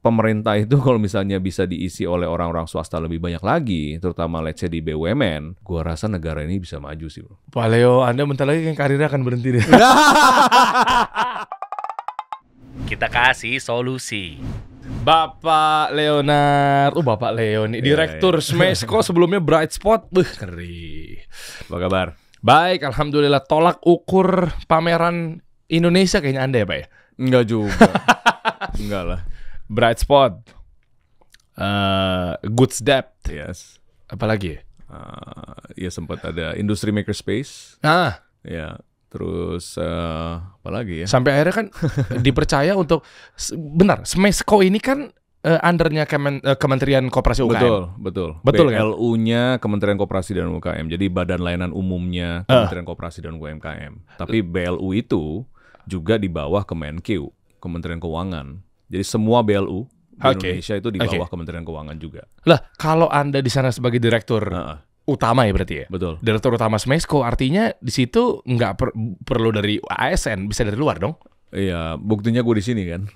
pemerintah itu kalau misalnya bisa diisi oleh orang-orang swasta lebih banyak lagi, terutama let's say di BUMN, gua rasa negara ini bisa maju sih, bro. Pak Leo, Anda bentar lagi kan karirnya akan berhenti deh. Kita kasih solusi. Bapak Leonard, Bapak Leo nih, Direktur Smesco, sebelumnya Bright Spot. Ngeri. Apa kabar? Baik, alhamdulillah. Tolak ukur pameran Indonesia kayaknya Anda ya, Pak ya? Enggak juga. Enggak lah. Bright Spot, Goods Depth, Yes. apalagi ya? Ya sempat ada Industry Makerspace. Ya, terus apa lagi ya? Sampai akhirnya kan dipercaya untuk benar, Smesco ini kan undernya Kementerian Koperasi UKM. Betul Betul kan? BLU-nya Kementerian Koperasi dan UKM. Jadi Badan Layanan Umumnya Kementerian Koperasi dan UMKM. Tapi BLU itu juga di bawah Kemenkeu, Kementerian Keuangan. Jadi semua BLU di Indonesia itu di bawah Kementerian Keuangan juga. Lah, kalau Anda di sana sebagai direktur utama ya berarti ya? Betul. Direktur utama Smesco, artinya di situ nggak perlu dari ASN, bisa dari luar dong? Iya, buktinya gue di sini kan.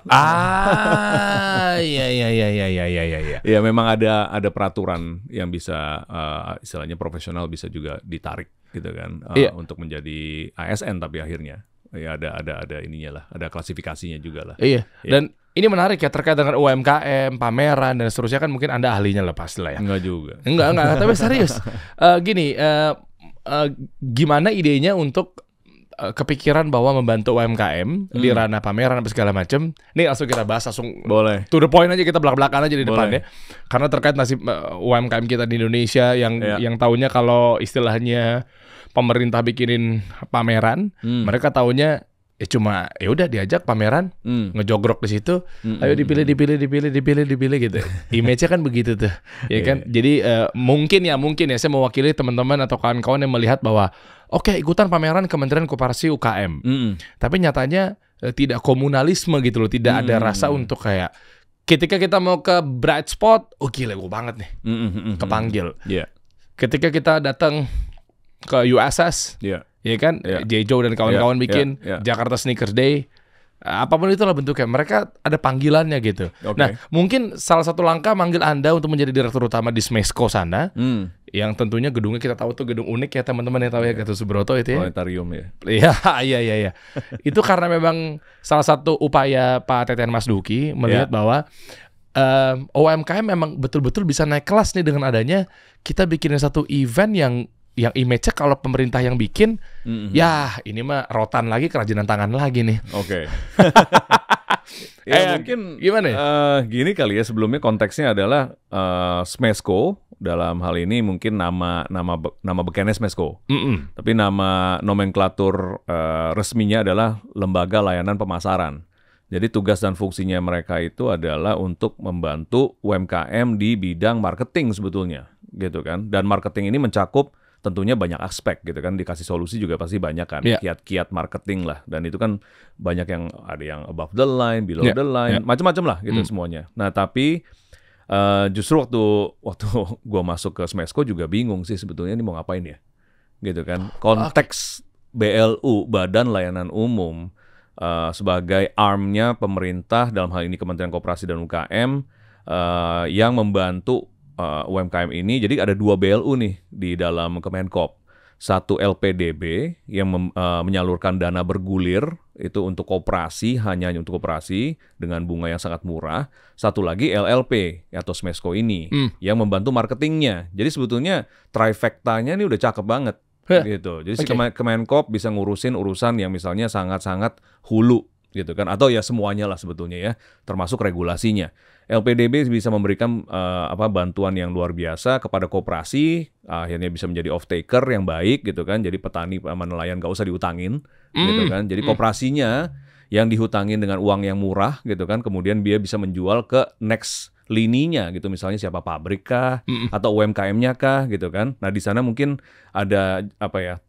Iya. Ya memang ada peraturan yang bisa istilahnya profesional bisa juga ditarik gitu kan untuk menjadi ASN, tapi akhirnya ya ada ininya lah, ada klasifikasinya juga lah. Iya. Dan ini menarik ya terkait dengan UMKM, pameran dan seterusnya, kan mungkin Anda ahlinya lah pasti lah ya. Enggak juga. Enggak, tapi serius. Gimana idenya untuk kepikiran bahwa membantu UMKM di ranah pameran apa segala macam? Nih langsung kita bahas, langsung boleh. To the point aja, kita belak-belakan aja di depan ya. Karena terkait nasib UMKM kita di Indonesia yang taunya kalau istilahnya pemerintah bikinin pameran, mereka taunya cuma ya udah diajak pameran, ngejogrok di situ, ayo dipilih gitu. Image-nya kan begitu tuh, ya kan? Jadi mungkin ya saya mewakili teman-teman atau kawan-kawan yang melihat bahwa oke, ikutan pameran Kementerian Koperasi UKM, tapi nyatanya tidak komunalisme gitu loh, tidak ada rasa untuk kayak ketika kita mau ke Bright Spot, gila gue banget nih, kepanggil. Ketika kita datang ke USS, ya kan, Jejo dan kawan-kawan bikin Jakarta Sneakers Day, apapun itulah bentuknya, mereka ada panggilannya gitu. Nah, mungkin salah satu langkah manggil Anda untuk menjadi direktur utama di Smesco sana, yang tentunya gedungnya kita tahu tuh gedung unik ya, teman-teman yang tahu ya, Gatot Subroto itu ya. Planetarium ya. Iya. Itu karena memang salah satu upaya Pak Teten Mas Duki melihat bahwa UMKM memang betul-betul bisa naik kelas nih dengan adanya kita bikinin satu event yang image-nya kalau pemerintah yang bikin, ya ini mah rotan lagi, kerajinan tangan lagi nih. Mungkin gimana ya? Gini kali ya, sebelumnya konteksnya adalah Smesco dalam hal ini mungkin nama bekennya Smesco, tapi nama nomenklatur resminya adalah Lembaga Layanan Pemasaran. Jadi tugas dan fungsinya mereka itu adalah untuk membantu UMKM di bidang marketing sebetulnya, gitu kan? Dan marketing ini mencakup tentunya banyak aspek gitu kan, dikasih solusi juga pasti banyak kan, kiat-kiat marketing lah, dan itu kan banyak yang ada yang above the line, below the line, macam-macam lah gitu semuanya. Nah tapi justru waktu gue masuk ke Smesco juga bingung sih sebetulnya ini mau ngapain ya, gitu kan. Konteks BLU, Badan Layanan Umum, sebagai armnya pemerintah dalam hal ini Kementerian Koperasi dan UKM yang membantu UMKM ini. Jadi ada 2 BLU nih di dalam Kemenkop. Satu LPDB yang menyalurkan dana bergulir itu untuk koperasi, hanya untuk koperasi dengan bunga yang sangat murah. Satu lagi LLP atau Smesco ini yang membantu marketingnya. Jadi sebetulnya trifectanya ini udah cakep banget gitu. Jadi si Kemenkop bisa ngurusin urusan yang misalnya sangat-sangat hulu gitu kan, atau ya semuanya lah sebetulnya ya, termasuk regulasinya. LPDB bisa memberikan bantuan yang luar biasa kepada koperasi, akhirnya bisa menjadi off taker yang baik gitu kan. Jadi petani sama nelayan gak usah diutangin gitu kan. Jadi koperasinya yang dihutangin dengan uang yang murah gitu kan, kemudian dia bisa menjual ke next lininya gitu, misalnya siapa pabrik kah atau UMKM-nya kah gitu kan. Nah di sana mungkin ada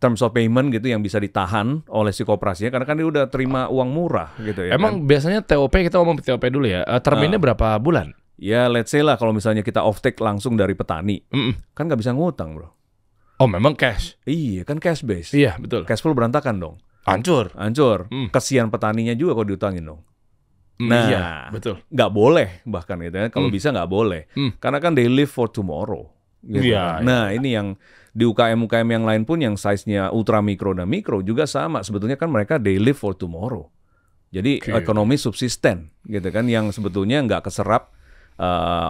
terms of payment gitu yang bisa ditahan oleh si koperasinya karena kan dia udah terima uang murah gitu ya. Emang biasanya TOP, kita ngomong TOP dulu ya, terminnya berapa bulan? Ya let's say lah kalau misalnya kita off take langsung dari petani, kan nggak bisa ngutang bro. Oh memang cash? Iya kan cash base. Iya betul. Cash flow berantakan dong. Hancur. Kesian petaninya juga kalau diutangin dong. Nah, iya, betul. Nggak boleh bahkan gitu ya. Kalau bisa nggak boleh. Karena kan they live for tomorrow. Gitu kan. Nah, ini yang di UKM-UKM yang lain pun yang size-nya ultra mikro dan mikro juga sama. Sebetulnya kan mereka they live for tomorrow. Jadi ekonomi subsisten gitu kan, yang sebetulnya nggak keserap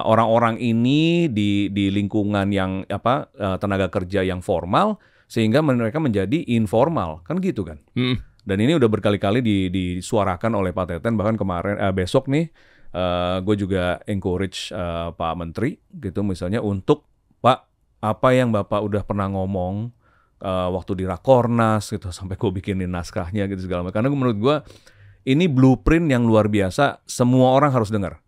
orang-orang ini di lingkungan yang tenaga kerja yang formal, sehingga mereka menjadi informal kan gitu kan. Dan ini udah berkali-kali disuarakan oleh Pak Teten, bahkan kemarin besok nih gue juga encourage Pak Menteri gitu misalnya untuk Pak, apa yang Bapak udah pernah ngomong waktu di Rakornas gitu, sampai gue bikinin naskahnya gitu segala macam. Karena menurut gue ini blueprint yang luar biasa, semua orang harus dengar.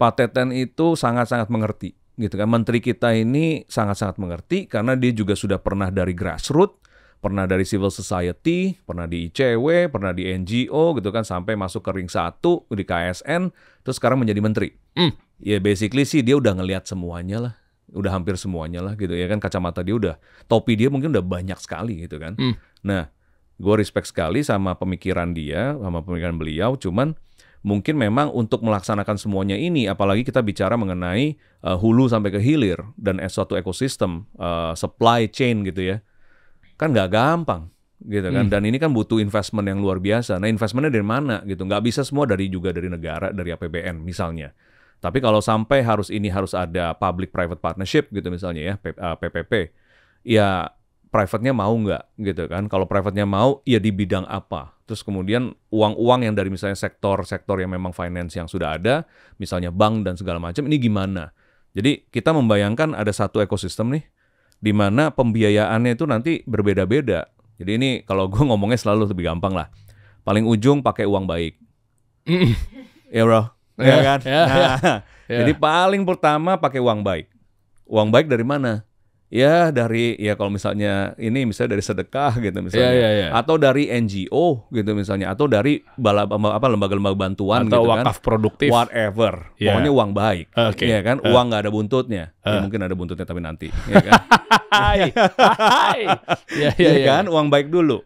Pak Teten itu sangat-sangat mengerti gitu kan. Menteri kita ini sangat-sangat mengerti karena dia juga sudah pernah dari grassroots, pernah dari civil society, pernah di ICW, pernah di NGO gitu kan, sampai masuk ke ring 1 di KSN, terus sekarang menjadi menteri. Ya basically sih dia udah ngelihat semuanya lah, udah hampir semuanya lah gitu ya kan. Kacamata dia udah, topi dia mungkin udah banyak sekali gitu kan. Nah, gue respect sekali sama pemikiran dia, sama pemikiran beliau, cuman mungkin memang untuk melaksanakan semuanya ini, apalagi kita bicara mengenai hulu sampai ke hilir dan suatu ekosistem, supply chain gitu ya, kan nggak gampang gitu kan. Dan ini kan butuh investment yang luar biasa. Nah, investmentnya dari mana gitu? Nggak bisa semua dari negara, dari APBN misalnya. Tapi kalau sampai harus ada public-private partnership gitu misalnya ya, PPP, ya private-nya mau nggak gitu kan? Kalau private-nya mau, ya di bidang apa? Terus kemudian uang-uang yang dari misalnya sektor-sektor yang memang finance yang sudah ada, misalnya bank dan segala macam, ini gimana? Jadi kita membayangkan ada satu ekosistem nih, di mana pembiayaannya itu nanti berbeda-beda. Jadi ini kalau gue ngomongnya selalu lebih gampang lah. Paling ujung pakai uang baik. Ya bro, ya kan? Jadi paling pertama pakai uang baik. Uang baik dari mana? Ya dari, ya kalau misalnya ini misalnya dari sedekah gitu misalnya, atau dari NGO gitu misalnya, atau dari lembaga-lembaga bantuan atau gitu kan, wakaf produktif, whatever, pokoknya uang baik, ya kan, uang nggak ada buntutnya, ya mungkin ada buntutnya tapi nanti, ya kan, ya kan, uang baik dulu.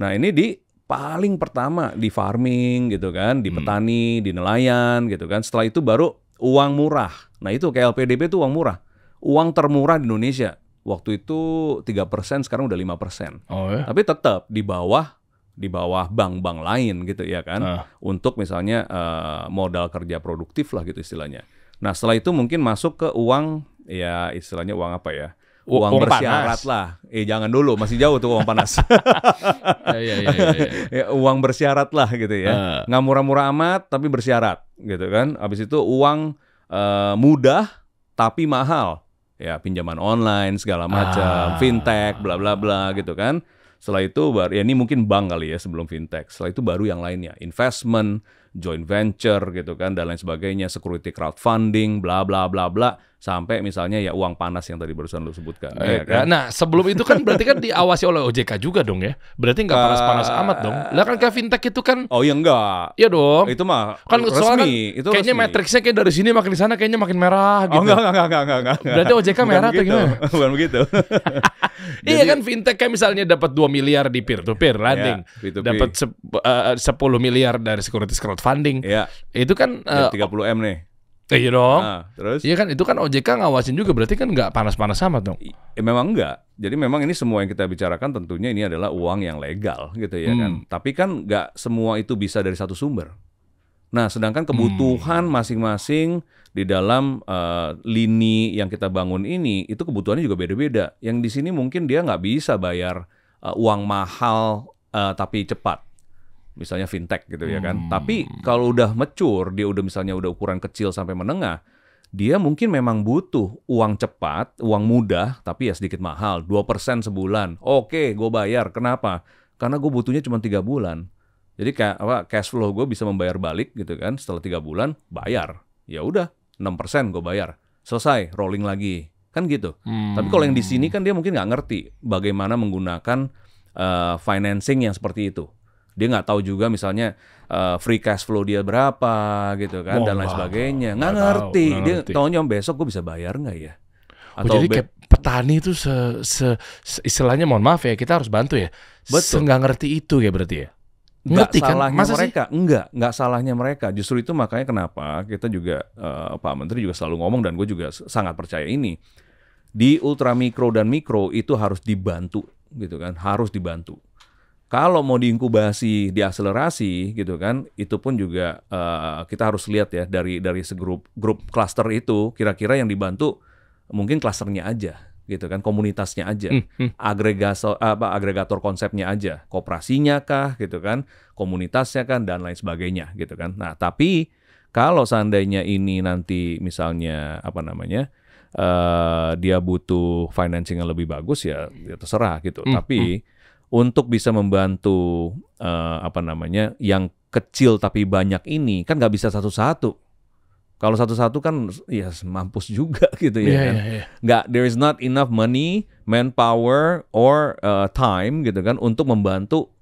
Nah ini di paling pertama di farming gitu kan, di petani, di nelayan gitu kan, setelah itu baru uang murah. Nah itu kayak LPDP itu uang murah. Uang termurah di Indonesia waktu itu 3%, sekarang udah 5%. Tapi tetap di bawah bank-bank lain gitu ya kan. Untuk misalnya modal kerja produktif lah gitu istilahnya. Nah, setelah itu mungkin masuk ke uang, ya istilahnya uang apa ya? Uang bersyarat panas lah. Jangan dulu, masih jauh tuh uang panas. Ya, uang bersyarat lah gitu ya. Nggak murah-murah amat tapi bersyarat gitu kan. Habis itu uang mudah tapi mahal. Ya pinjaman online segala macam, fintech, bla bla bla gitu kan. Setelah itu baru, ya ini mungkin bank kali ya sebelum fintech. Setelah itu baru yang lainnya, investment, joint venture gitu kan, dan lain sebagainya, security crowdfunding, bla bla bla bla, sampai misalnya ya uang panas yang tadi barusan lu sebutkan. Ya kan? Nah sebelum itu kan berarti kan diawasi oleh OJK juga dong ya. Berarti nggak panas-panas amat dong. Lah kan kayak fintech itu kan. Oh ya enggak. Iya dong. Itu mah kan resmi. Itu kayaknya matriksnya kayak dari sini makin di sana kayaknya makin merah gitu. Oh enggak. Berarti OJK bukan merah begitu. atau gimana? Bukan begitu. Iya kan fintech kayak misalnya dapat 2 miliar di peer-to-peer lending, dapat 10 miliar dari securities crowdfunding. Ya. Itu kan 30M nih. Iya dong. Terus? Iya kan itu kan OJK ngawasin juga, berarti kan nggak panas-panas amat dong. Memang enggak. Jadi memang ini semua yang kita bicarakan tentunya ini adalah uang yang legal gitu ya kan. Tapi kan nggak semua itu bisa dari satu sumber. Nah, sedangkan kebutuhan masing-masing di dalam lini yang kita bangun ini itu kebutuhannya juga beda-beda. Yang di sini mungkin dia nggak bisa bayar uang mahal tapi cepat. Misalnya fintech gitu ya kan. Tapi kalau udah mature, dia udah misalnya udah ukuran kecil sampai menengah, dia mungkin memang butuh uang cepat, uang mudah, tapi ya sedikit mahal, 2% sebulan. Oke, gue bayar. Kenapa? Karena gue butuhnya cuma 3 bulan. Jadi kayak cash flow gue bisa membayar balik gitu kan. Setelah 3 bulan, bayar. Ya udah, 6% gue bayar. Selesai, rolling lagi. Kan gitu. Tapi kalau yang di sini kan dia mungkin nggak ngerti bagaimana menggunakan financing yang seperti itu. Dia nggak tahu juga misalnya free cash flow dia berapa gitu kan, dan lain sebagainya. Nggak ngerti. Dia taunya besok gue bisa bayar nggak ya? Atau jadi kayak petani itu istilahnya mohon maaf ya, kita harus bantu ya. Betul. Nggak ngerti itu ya berarti ya? Nggak salahnya mereka, nggak salahnya mereka. Justru itu makanya kenapa kita juga Pak Menteri juga selalu ngomong dan gue juga sangat percaya ini. Di ultra mikro dan mikro itu harus dibantu, gitu kan? Harus dibantu. Kalau mau diinkubasi, diakselerasi, gitu kan? Itu pun juga kita harus lihat ya dari segrup cluster itu, kira-kira yang dibantu mungkin klasternya aja. Gitu kan, komunitasnya aja, agregator konsepnya aja, koperasinya kah, gitu kan, komunitasnya kan, dan lain sebagainya, gitu kan. Nah, tapi kalau seandainya ini nanti misalnya dia butuh financing yang lebih bagus ya terserah gitu. Tapi untuk bisa membantu yang kecil tapi banyak ini kan nggak bisa satu-satu. Kalau satu-satu kan ya mampus juga gitu ya kan. Nggak, there is not enough money, manpower, or time gitu kan untuk membantu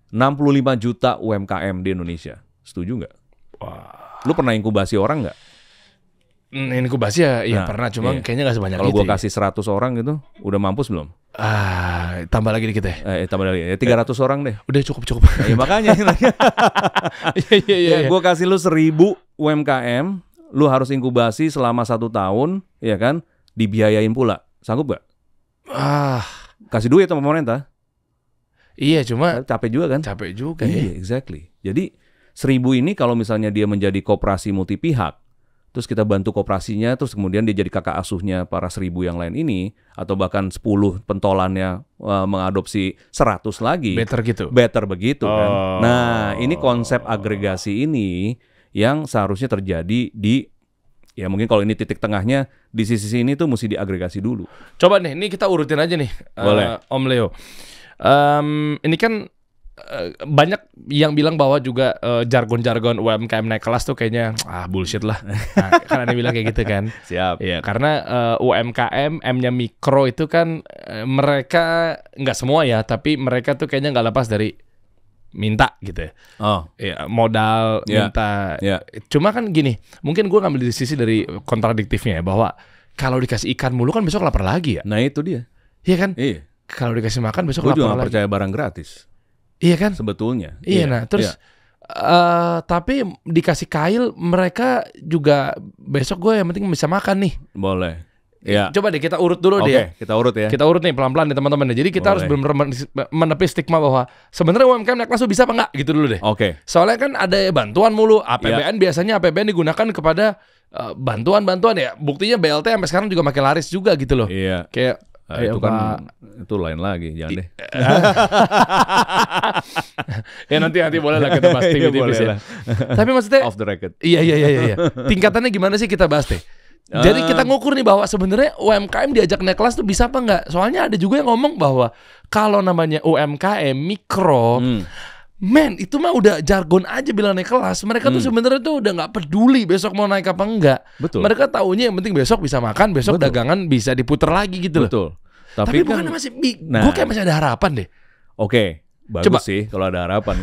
65 juta UMKM di Indonesia. Setuju nggak? Wah. Lu pernah inkubasi orang nggak? Inkubasi ya pernah, cuma kayaknya nggak sebanyak kalau itu. Kalau gue kasih 100 orang gitu, udah mampus belum? Tambah lagi dikit ya. Tambah lagi ya, 300 orang deh. Udah cukup. Ya makanya. Iya. Gue kasih lu 1000 UMKM. Lu harus inkubasi selama 1 tahun, ya kan? Dibiayain pula. Sanggup gak? Kasih duit sama pemerintah. Iya, cuma capek juga kan? Capek juga ya. Exactly. Jadi 1000 ini kalau misalnya dia menjadi koperasi multi pihak, terus kita bantu koperasinya, terus kemudian dia jadi kakak asuhnya para 1000 yang lain ini, atau bahkan 10 pentolannya mengadopsi 100 lagi. Better begitu kan? Nah, ini konsep agregasi ini yang seharusnya terjadi ya mungkin kalau ini titik tengahnya di sisi ini tuh mesti diagregasi dulu. Coba nih, ini kita urutin aja nih, Om Leo. Ini kan banyak yang bilang bahwa juga jargon-jargon UMKM naik kelas tuh kayaknya bullshit lah. Nah, kan ada bilang kayak gitu kan. Siap. Ya, karena UMKM M-nya mikro itu kan mereka nggak semua ya, tapi mereka tuh kayaknya nggak lepas dari minta gitu ya. Ya, modal, minta. Cuma kan gini, mungkin gue ngambil sisi dari kontradiktifnya ya, bahwa kalau dikasih ikan mulu kan besok lapar lagi ya. Nah itu dia. Iya kan? Iya. Kalau dikasih makan besok lapar lagi. Gue juga gak percaya barang gratis. Iya kan? Sebetulnya. Iya. Nah terus tapi dikasih kail mereka juga besok gue yang penting bisa makan nih. Boleh. Ya. Coba deh kita urut dulu deh. Kita urut ya. Kita urut nih pelan-pelan nih teman-teman. Jadi kita harus benar-benar menepis stigma bahwa sebenarnya UMKM naik kelas bisa apa enggak gitu dulu deh. Soalnya kan ada bantuan mulu. APBN biasanya APBN digunakan kepada bantuan-bantuan ya. Buktinya BLT sampai sekarang juga makin laris juga gitu loh. Iya. Kayak itu kan itu lain lagi, jangan deh. Ya nanti boleh lah kita bahas tipis ya. Tapi maksudnya off the record. Iya. Tingkatannya gimana sih kita bahas deh. Jadi kita ngukur nih bahwa sebenarnya UMKM diajak naik kelas tuh bisa apa enggak? Soalnya ada juga yang ngomong bahwa kalau namanya UMKM mikro, itu mah udah jargon aja bilang naik kelas. Mereka tuh sebenarnya tuh udah nggak peduli besok mau naik apa enggak. Betul. Mereka taunya yang penting besok bisa makan, besok dagangan bisa diputer lagi gitu loh. Betul. Tapi bukan masih, gue kayak masih ada harapan deh. Bagus sih kalau ada harapan.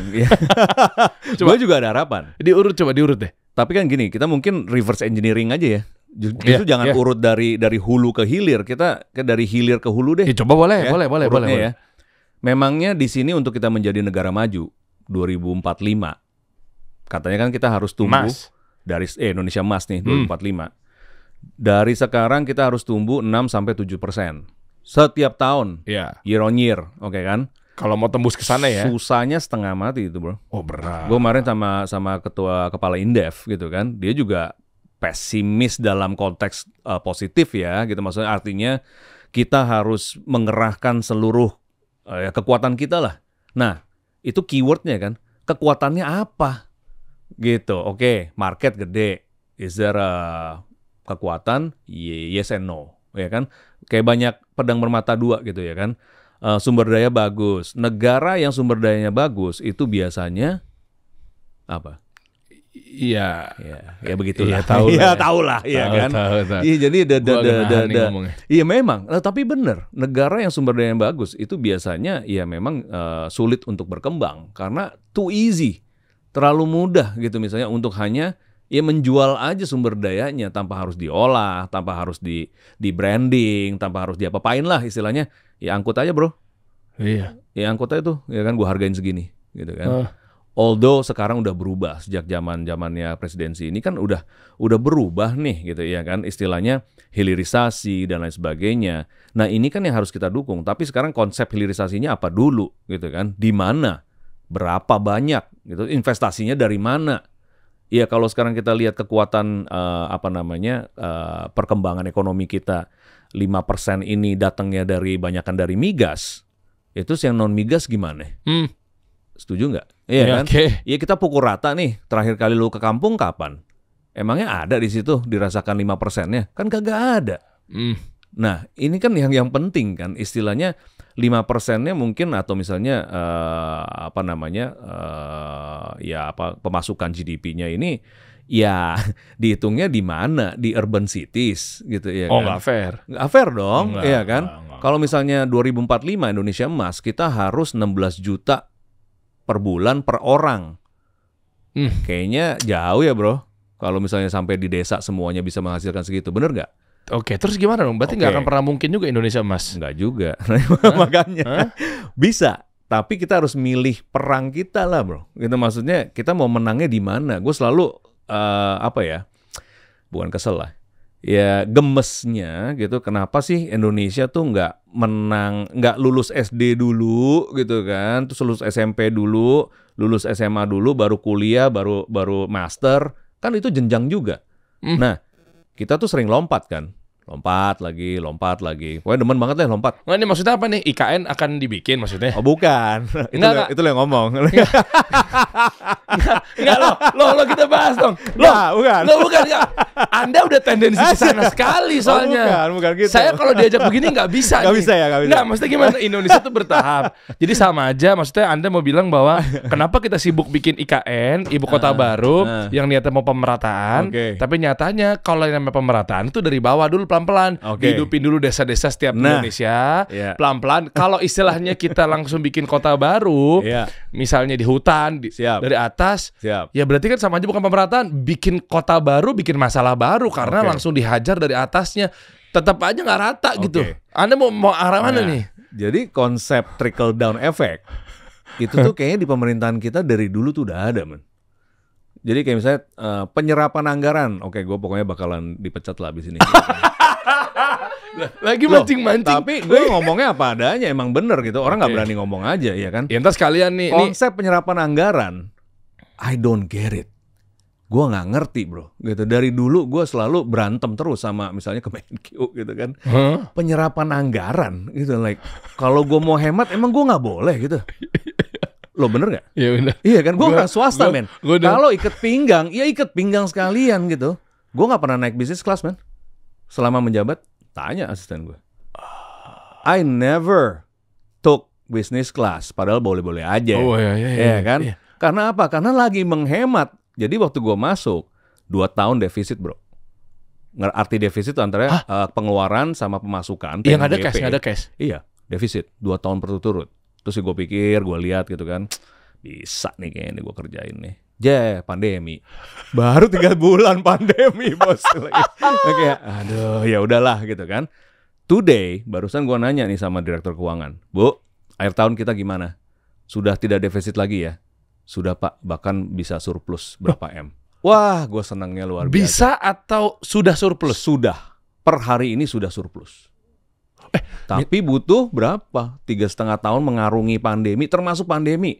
Gue juga ada harapan. Diurut deh. Tapi kan gini, kita mungkin reverse engineering aja ya. Justru jangan urut dari hulu ke hilir, kita dari hilir ke hulu deh. Coba boleh. Ya. Memangnya di sini untuk kita menjadi negara maju 2045, katanya kan kita harus tumbuh dari Indonesia Emas nih 2045. Dari sekarang kita harus tumbuh 6-7% setiap tahun, year on year, kan? Kalau mau tembus ke sana ya. Susahnya setengah mati itu, bro. Berat. Gue kemarin sama ketua kepala Indef gitu kan, dia juga pesimis dalam konteks positif ya, gitu. Maksudnya artinya kita harus mengerahkan seluruh kekuatan kita lah. Nah, itu keywordnya kan, kekuatannya apa? Gitu. Market gede. Is there a kekuatan? Yes and no, ya kan? Kayak banyak pedang bermata dua gitu ya kan. Sumber daya bagus. Negara yang sumber dayanya bagus itu biasanya apa? Iya, ya begitulah. Tahu lah, kan. Iya, jadi iya memang. Tapi benar, negara yang sumber dayanya bagus itu biasanya ya memang sulit untuk berkembang karena too easy, terlalu mudah gitu misalnya untuk hanya menjual aja sumber dayanya tanpa harus diolah, tanpa harus di branding, tanpa harus diapa-apain lah istilahnya. Ya angkut aja, bro. Iya. Ya angkut aja tuh, ya kan gua hargain segini, gitu kan. Although sekarang udah berubah sejak zamannya presidensi ini kan udah berubah nih gitu ya kan, istilahnya hilirisasi dan lain sebagainya. Nah ini kan yang harus kita dukung. Tapi sekarang konsep hilirisasinya apa dulu gitu kan? Di mana? Berapa banyak? Gitu? Investasinya dari mana? Ya kalau sekarang kita lihat kekuatan perkembangan ekonomi kita 5% ini datangnya banyakan dari migas. Itu yang non migas gimana? Setuju nggak? Iya kan? Okay. Iya kita pukul rata nih. Terakhir kali lu ke kampung kapan? Emangnya ada di situ dirasakan 5%-nya? Kan kagak ada. Nah ini kan yang penting kan. Istilahnya 5%-nya mungkin atau misalnya pemasukan GDP-nya ini ya dihitungnya di mana? Di urban cities gitu ya kan? Nggak fair. Nggak fair dong, iya kan? Kalau misalnya 2045 Indonesia emas, kita harus 16 juta per bulan per orang. Kayaknya jauh ya bro. Kalau misalnya sampai di desa semuanya bisa menghasilkan segitu, bener nggak? Oke, terus gimana dong? Berarti nggak akan pernah mungkin juga Indonesia emas? Nggak juga. Makanya bisa. Tapi kita harus milih perang kita lah bro. Gitu maksudnya kita mau menangnya di mana? Gue selalu bukan kesel lah. Ya gemesnya gitu, kenapa sih Indonesia tuh nggak lulus SD dulu gitu kan, terus lulus SMP dulu, lulus SMA dulu, baru kuliah, baru master, kan itu jenjang juga. Nah kita tuh sering lompat kan, lompat lagi. Pokoknya demen banget lah lompat. Nah ini maksudnya apa nih? IKN akan dibikin maksudnya? Oh bukan, itu lo yang ngomong. Enggak lo kita bahas dong. Bukan. Anda udah tendensi ke sana sekali soalnya. Bukan gitu. Saya kalau diajak begini nggak bisa. Nggak bisa. Nggak, maksudnya gimana? Indonesia tuh bertahap. Jadi sama aja. Maksudnya Anda mau bilang bahwa kenapa kita sibuk bikin IKN, ibu kota baru, yang niatnya mau pemerataan, tapi nyatanya kalau yang namanya pemerataan itu dari bawah dulu pelan-pelan. Dihidupin dulu desa-desa setiap Indonesia, pelan-pelan. Kalau istilahnya kita langsung bikin kota baru, misalnya di hutan, dari atas, ya berarti kan sama aja bukan pemerataan. Bikin kota baru, bikin masalah baru karena langsung dihajar dari atasnya. Tetap aja nggak rata gitu. Anda mau arah mana nih? Jadi konsep trickle down effect itu tuh kayaknya di pemerintahan kita dari dulu tuh udah ada, men. Jadi kayak misalnya penyerapan anggaran, gue pokoknya bakalan dipecat lah abis ini. Lagi mancing-mancing. Tapi gue ngomongnya apa adanya, emang bener gitu. Orang nggak berani ngomong aja, ya kan? Ya entar sekalian nih. Konsep penyerapan anggaran, I don't get it. Gue nggak ngerti bro. Gitu. Dari dulu gue selalu berantem terus sama misalnya Kemenq gitu kan. Penyerapan anggaran gitu. Like kalau gue mau hemat, emang gue nggak boleh gitu. Lo bener gak? Iya bener. Iya kan, gue kan swasta men. Kalau ikat pinggang, ya ikat pinggang sekalian gitu. Gue gak pernah naik business class men. Selama menjabat, tanya asisten gue. I never took business class, padahal boleh-boleh aja. Iya kan? Iya. Karena apa? Karena lagi menghemat. Jadi waktu gue masuk, 2 tahun defisit bro. Arti defisit antara pengeluaran sama pemasukan. Iya gak ada cash. Iya, defisit 2 tahun berturut-turut. Terus gue pikir, gue lihat gitu kan, bisa nih kayaknya gue kerjain nih. Pandemi. Baru 3 bulan pandemi bos. Kayak, aduh ya udahlah gitu kan. Today, barusan gue nanya nih sama direktur keuangan. Bu, akhir tahun kita gimana? Sudah tidak defisit lagi ya? Sudah pak, bahkan bisa surplus berapa M. Wah, gue senangnya luar biasa. Bisa atau sudah surplus? Sudah, per hari ini sudah surplus. Tapi butuh berapa? 3,5 tahun mengarungi pandemi, termasuk pandemi.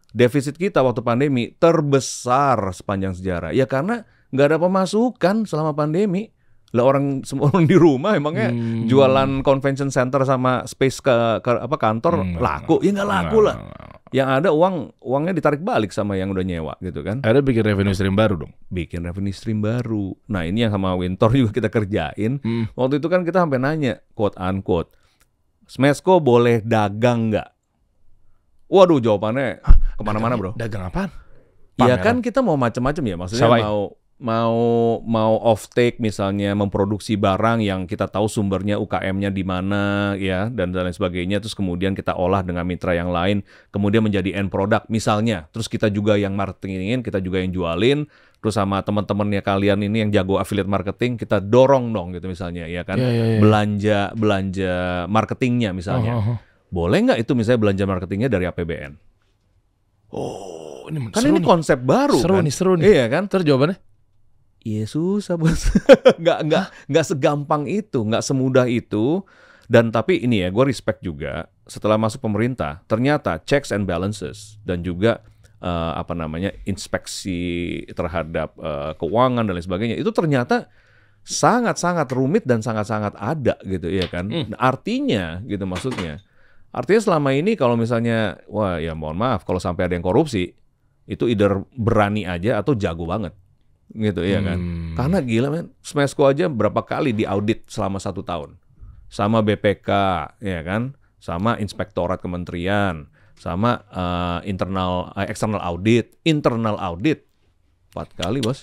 Defisit kita waktu pandemi terbesar sepanjang sejarah. Ya karena nggak ada pemasukan selama pandemi. Lah semua orang di rumah emangnya jualan convention center sama space ke kantor laku? Ya nggak laku lah. Yang ada uangnya ditarik balik sama yang udah nyewa gitu kan. Ada bikin revenue stream baru dong. Bikin revenue stream baru. Nah ini yang sama Wintor juga kita kerjain. Waktu itu kan kita sampai nanya quote unquote, Smesco boleh dagang nggak? Waduh jawabannya kemana-mana bro. Dagang apaan? Ya kan kita mau macam-macam ya. Maksudnya mau off take misalnya, memproduksi barang yang kita tahu sumbernya UKM-nya di mana ya dan lain sebagainya, terus kemudian kita olah dengan mitra yang lain, kemudian menjadi end product misalnya, terus kita juga yang marketingin, kita juga yang jualin, terus sama teman-temannya kalian ini yang jago affiliate marketing kita dorong dong gitu misalnya ya kan. Belanja marketingnya misalnya. Boleh nggak itu misalnya belanja marketingnya dari APBN? Kan ini konsep baru seru kan? Seru nih. Iya kan? Terus jawabannya? Iya susah bos. nggak segampang itu, nggak semudah itu. Dan tapi ini ya, gue respect juga setelah masuk pemerintah, ternyata checks and balances dan juga inspeksi terhadap keuangan dan lain sebagainya itu ternyata sangat-sangat rumit dan sangat-sangat ada gitu ya kan. Artinya gitu maksudnya. Artinya selama ini kalau misalnya wah ya mohon maaf kalau sampai ada yang korupsi itu either berani aja atau jago banget. Gitu ya kan. Karena gila men, Smesco aja berapa kali diaudit selama 1 tahun. Sama BPK ya kan, sama Inspektorat Kementerian, sama external audit 4 kali bos.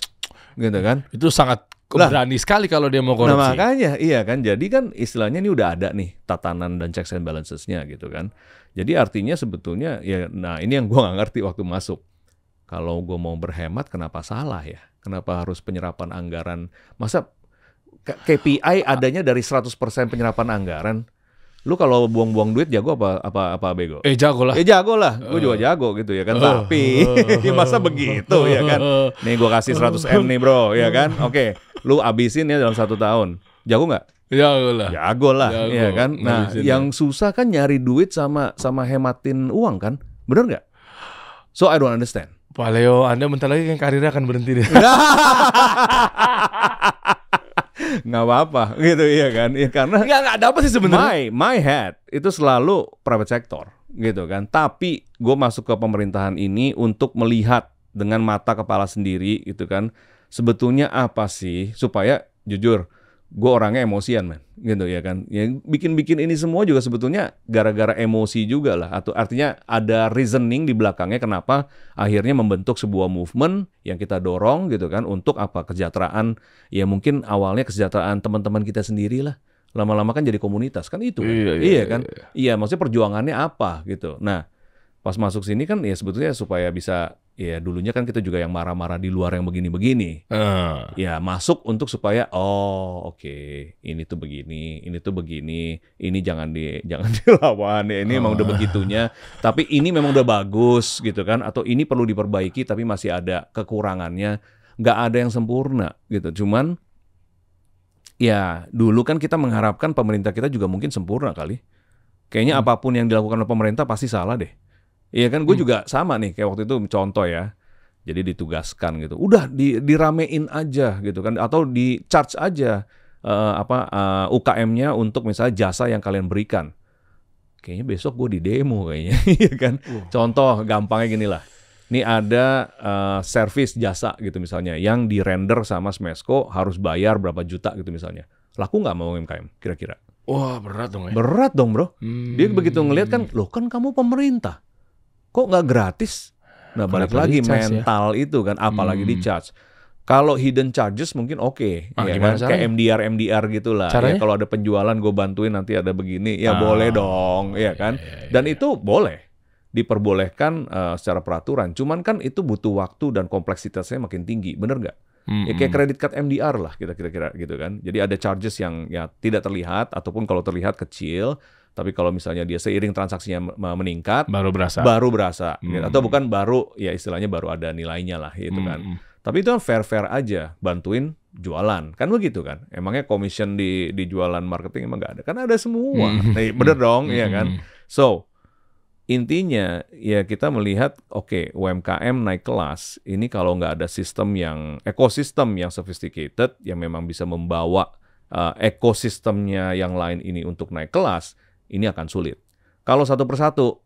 Gitu kan. Itu sangat berani sekali kalau dia mau korupsi. Nah makanya iya kan, jadi kan istilahnya ini udah ada nih tatanan dan checks and balancesnya gitu kan. Jadi artinya sebetulnya ya, nah ini yang gue nggak ngerti waktu masuk. Kalau gue mau berhemat kenapa salah ya? Kenapa harus penyerapan anggaran? Masa KPI adanya dari 100% penyerapan anggaran? Lu kalau buang-buang duit jago apa bego? Jago lah. Jago lah. Gue juga jago gitu ya kan. Tapi masa begitu ya kan? Nih gue kasih 100M nih bro ya kan? Oke, lu abisin ya dalam 1 tahun. Jago nggak? Jago lah, ya kan? Nah, yang susah kan nyari duit sama hematin uang kan? Bener nggak? So I don't understand. Pak Leo, Anda bentar lagi kan karirnya akan berhenti deh. Nggak apa-apa gitu ya kan? Ya karena nggak ada apa sih sebenarnya. My head itu selalu private sector gitu kan. Tapi gue masuk ke pemerintahan ini untuk melihat dengan mata kepala sendiri gitu kan. Sebetulnya apa sih supaya jujur gue orangnya emosian man gitu ya kan. Ya bikin ini semua juga sebetulnya gara-gara emosi juga lah, atau artinya ada reasoning di belakangnya kenapa akhirnya membentuk sebuah movement yang kita dorong gitu kan untuk apa, kesejahteraan ya, mungkin awalnya kesejahteraan teman-teman kita sendiri lah, lama-lama kan jadi komunitas kan itu kan? Iya kan. Iya maksudnya perjuangannya apa gitu. Nah pas masuk sini kan ya sebetulnya supaya bisa, ya dulunya kan kita juga yang marah-marah di luar yang begini-begini. Ya masuk untuk supaya oke, ini tuh begini, ini tuh begini, ini jangan dilawan ya, ini memang udah begitunya, tapi ini memang udah bagus gitu kan, atau ini perlu diperbaiki tapi masih ada kekurangannya, nggak ada yang sempurna gitu. Cuman ya dulu kan kita mengharapkan pemerintah kita juga mungkin sempurna kali. Kayaknya apapun yang dilakukan oleh pemerintah pasti salah deh. Iya kan, gue juga sama nih kayak waktu itu contoh ya. Jadi ditugaskan gitu, udah diramein aja gitu kan, atau di charge aja UKM-nya untuk misalnya jasa yang kalian berikan. Kayaknya besok gue di demo kayaknya, iya kan. Contoh gampangnya gini lah. Ini ada service jasa gitu misalnya yang di render sama Smesco harus bayar berapa juta gitu misalnya. Laku nggak mau UMKM kira-kira? Wah berat dong ya. Berat dong bro. Dia begitu ngelihat kan, loh kan kamu pemerintah, kok nggak gratis? Nah balik lagi mental ya? Itu kan, apalagi di charge. Kalau hidden charges mungkin oke, ya kan? Kayak MDR gitulah. Ya, kalau ada penjualan gue bantuin nanti ada begini, ya boleh dong, ya kan? Dan itu boleh diperbolehkan secara peraturan. Cuman kan itu butuh waktu dan kompleksitasnya makin tinggi, bener nggak? Ya kayak credit card MDR lah kita kira-kira gitu kan. Jadi ada charges yang ya tidak terlihat, ataupun kalau terlihat kecil. Tapi kalau misalnya dia seiring transaksinya meningkat, baru berasa. Gitu. Atau bukan baru, ya istilahnya baru ada nilainya lah gitu kan. Tapi itu kan fair aja, bantuin jualan. Kan begitu kan. Emangnya commission di jualan marketing emang nggak ada? Kan ada semua. Nah, bener dong, iya kan. So, intinya ya kita melihat, oke, UMKM naik kelas. Ini kalau nggak ada ekosistem yang sophisticated, yang memang bisa membawa ekosistemnya yang lain ini untuk naik kelas, ini akan sulit. Kalau satu persatu,